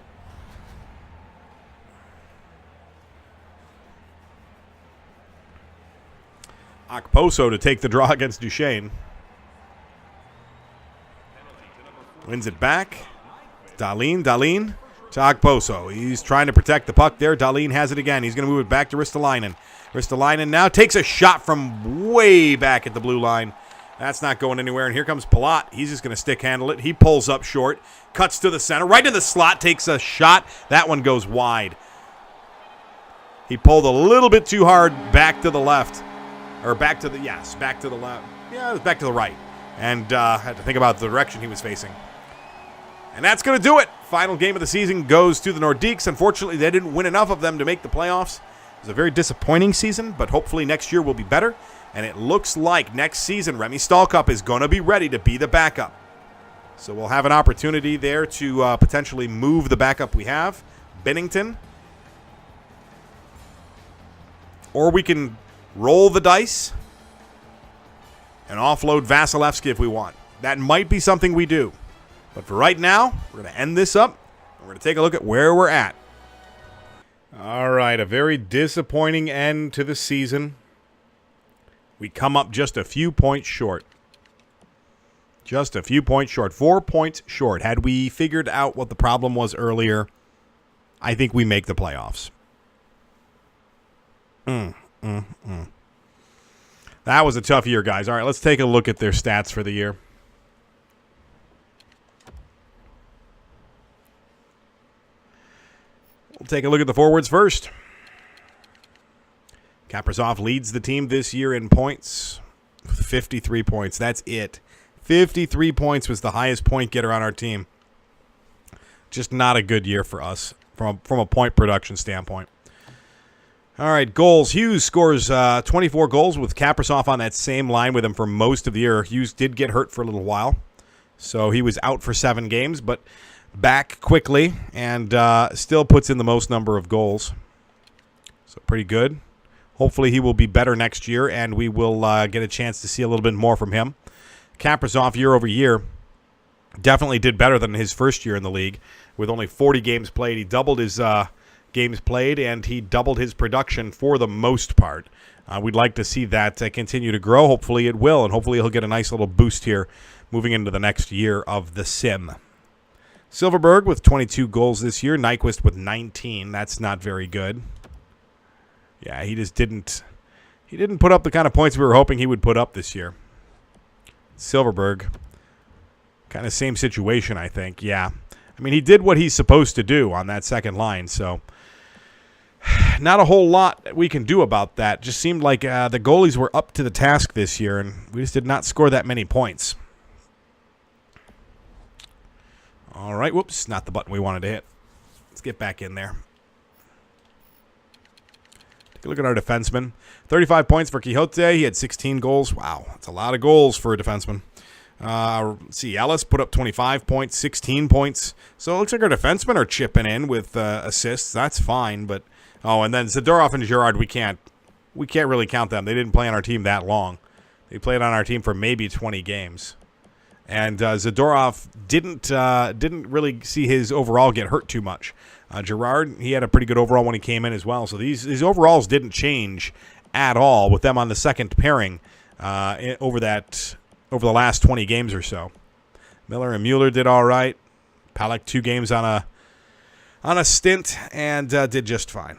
Okposo to take the draw against Duchesne. Wins it back. Dahlin to Okposo. He's trying to protect the puck there. Dahlin has it again. He's going to move it back to Ristolainen. Ristolainen now takes a shot from way back at the blue line. That's not going anywhere. And here comes Palat. He's just going to stick handle it. He pulls up short. Cuts to the center. Right in the slot. Takes a shot. That one goes wide. He pulled a little bit too hard back to the left. Or back to the, yes, back to the left. Yeah, it was back to the right. And had to think about the direction he was facing. And that's going to do it. Final game of the season goes to the Nordiques. Unfortunately, they didn't win enough of them to make the playoffs. It was a very disappointing season, but hopefully next year will be better. And it looks like next season, Remy Stalcup is going to be ready to be the backup. So we'll have an opportunity there to potentially move the backup we have, Bennington. Or we can roll the dice and offload Vasilevsky if we want. That might be something we do. But for right now, we're going to end this up. We're going to take a look at where we're at. All right, a very disappointing end to the season. We come up just a few points short. Just a few points short. 4 points short. Had we figured out what the problem was earlier, I think we make the playoffs. That was a tough year, guys. All right, let's take a look at their stats for the year. We'll take a look at the forwards first. Kaprizov leads the team this year in points with 53 points. That's it. 53 points was the highest point getter on our team. Just not a good year for us from a point production standpoint. All right, goals. Hughes scores 24 goals with Kaprizov on that same line with him for most of the year. Hughes did get hurt for a little while, so he was out for 7 games, but back quickly and still puts in the most number of goals. So pretty good. Hopefully he will be better next year, and we will get a chance to see a little bit more from him. Kaprizov, year over year, definitely did better than his first year in the league. With only 40 games played, he doubled his games played, and he doubled his production for the most part. We'd like to see that continue to grow. Hopefully it will, and hopefully he'll get a nice little boost here moving into the next year of the sim. Silverberg with 22 goals this year. Nyquist with 19. That's not very good. Yeah, he just didn't put up the kind of points we were hoping he would put up this year. Silverberg, kind of same situation, I think. Yeah. I mean, he did what he's supposed to do on that second line, so not a whole lot that we can do about that. Just seemed like the goalies were up to the task this year, and we just did not score that many points. All right, whoops, not the button we wanted to hit. Let's get back in there. Take a look at our defenseman. 35 points for Quixote. He had 16 goals. Wow, that's a lot of goals for a defenseman. Let's see, Ellis put up 25 points, 16 points. So it looks like our defensemen are chipping in with assists. That's fine, but and then Zadorov and Girard, we can't really count them. They didn't play on our team that long. They played on our team for maybe 20 games. And Zadorov didn't really see his overall get hurt too much. Girard, he had a pretty good overall when he came in as well. So these overalls didn't change at all with them on the second pairing over the last 20 games or so. Miller and Mueller did all right. Palak 2 games on a stint and did just fine.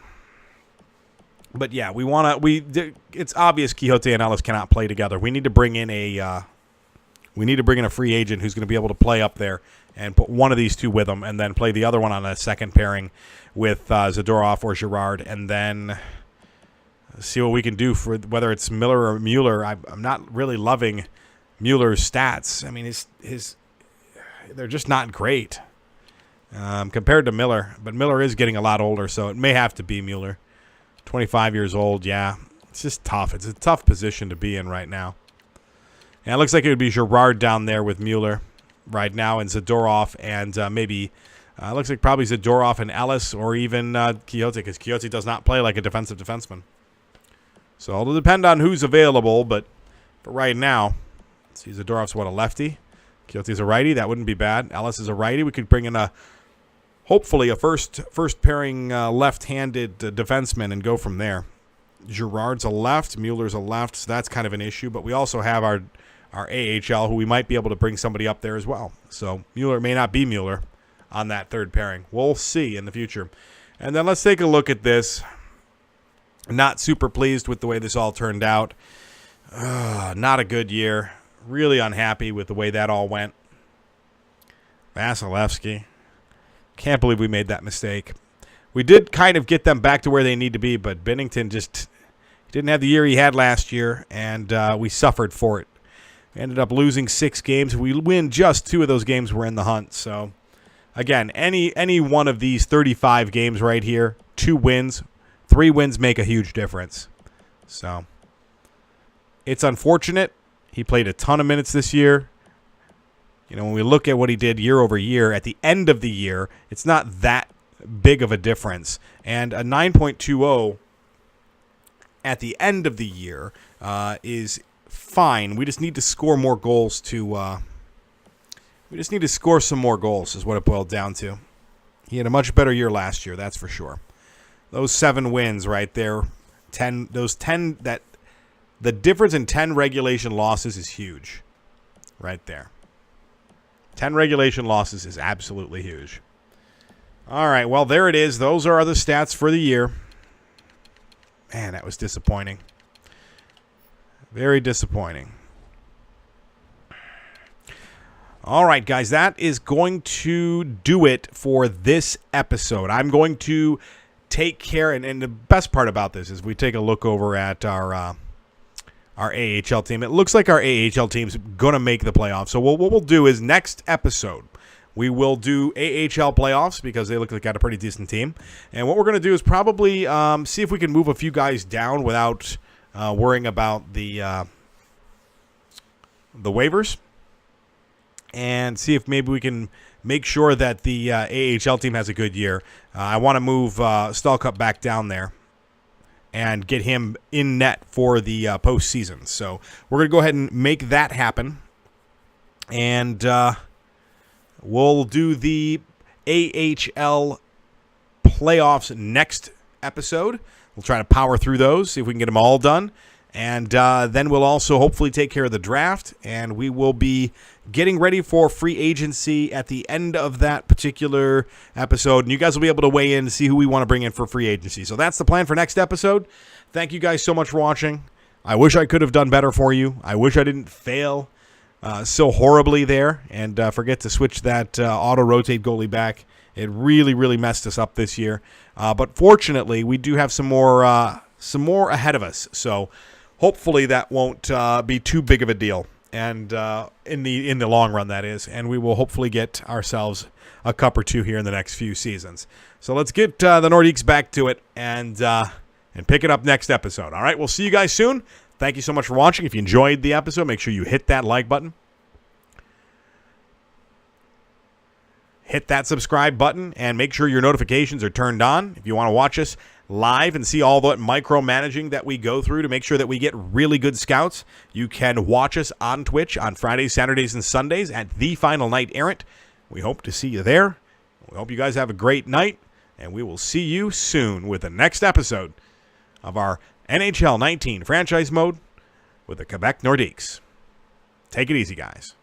But yeah, it's obvious Quixote and Ellis cannot play together. We need to bring in a free agent who's going to be able to play up there and put one of these two with them, and then play the other one on a second pairing with Zadorov or Girard, and then see what we can do for whether it's Miller or Mueller. I'm not really loving Mueller's stats. I mean, they're just not great compared to Miller. But Miller is getting a lot older, so it may have to be Mueller. 25 years old, yeah. It's just tough. It's a tough position to be in right now. And it looks like it would be Girard down there with Mueller right now, and Zadorov, and maybe looks like probably Zadorov and Ellis, or even Quixote, because Quixote does not play like a defensive defenseman. So it'll depend on who's available, but for right now, let's see, Zadorov's a lefty. Quixote's a righty. That wouldn't be bad. Ellis is a righty. We could bring in hopefully a first pairing left-handed defenseman and go from there. Girard's a left. Mueller's a left, so that's kind of an issue. But we also have our AHL, who we might be able to bring somebody up there as well. So Mueller may not be Mueller on that third pairing. We'll see in the future. And then let's take a look at this. Not super pleased with the way this all turned out. Not a good year. Really unhappy with the way that all went. Vasilevsky. Can't believe we made that mistake. We did kind of get them back to where they need to be, but Binnington just didn't have the year he had last year, and we suffered for it. We ended up losing 6 games. We win just 2 of those games. We're in the hunt. So, again, any one of these 35 games right here, 2 wins, 3 wins make a huge difference. So, it's unfortunate. He played a ton of minutes this year. You know, when we look at what he did year over year, at the end of the year, it's not that big of a difference. And a 9.20 at the end of the year is fine. We just need to score more goals we just need to score some more goals is what it boiled down to. He had a much better year last year, that's for sure. Those 7 wins right there, the difference in 10 regulation losses is huge right there. 10 regulation losses is absolutely huge. All right, well, there it is. Those are the stats for the year. Man, that was disappointing. Very disappointing. All right, guys, that is going to do it for this episode. I'm going to take care, and the best part about this is we take a look over at our AHL team. It looks like our AHL team's going to make the playoffs. So what we'll do is next episode, we will do AHL playoffs because they look like they got a pretty decent team. And what we're going to do is probably see if we can move a few guys down without worrying about the waivers, and see if maybe we can make sure that the AHL team has a good year. I want to move Stallcup back down there and get him in net for the postseason. So we're going to go ahead and make that happen. And we'll do the AHL playoffs next episode. We'll try to power through those, see if we can get them all done. And then we'll also hopefully take care of the draft. And we will be getting ready for free agency at the end of that particular episode. And you guys will be able to weigh in to see who we want to bring in for free agency. So that's the plan for next episode. Thank you guys so much for watching. I wish I could have done better for you. I wish I didn't fail so horribly there and forget to switch that auto-rotate goalie back. It really, really messed us up this year. But fortunately, we do have some more ahead of us. So hopefully that won't be too big of a deal. And in the long run, that is. And we will hopefully get ourselves a cup or two here in the next few seasons. So let's get the Nordiques back to it and pick it up next episode. All right, we'll see you guys soon. Thank you so much for watching. If you enjoyed the episode, make sure you hit that like button. Hit that subscribe button and make sure your notifications are turned on. If you want to watch us live and see all the micromanaging that we go through to make sure that we get really good scouts, you can watch us on Twitch on Fridays, Saturdays, and Sundays at The Final Knight Errant. We hope to see you there. We hope you guys have a great night, and we will see you soon with the next episode of our NHL 19 franchise mode with the Quebec Nordiques. Take it easy, guys.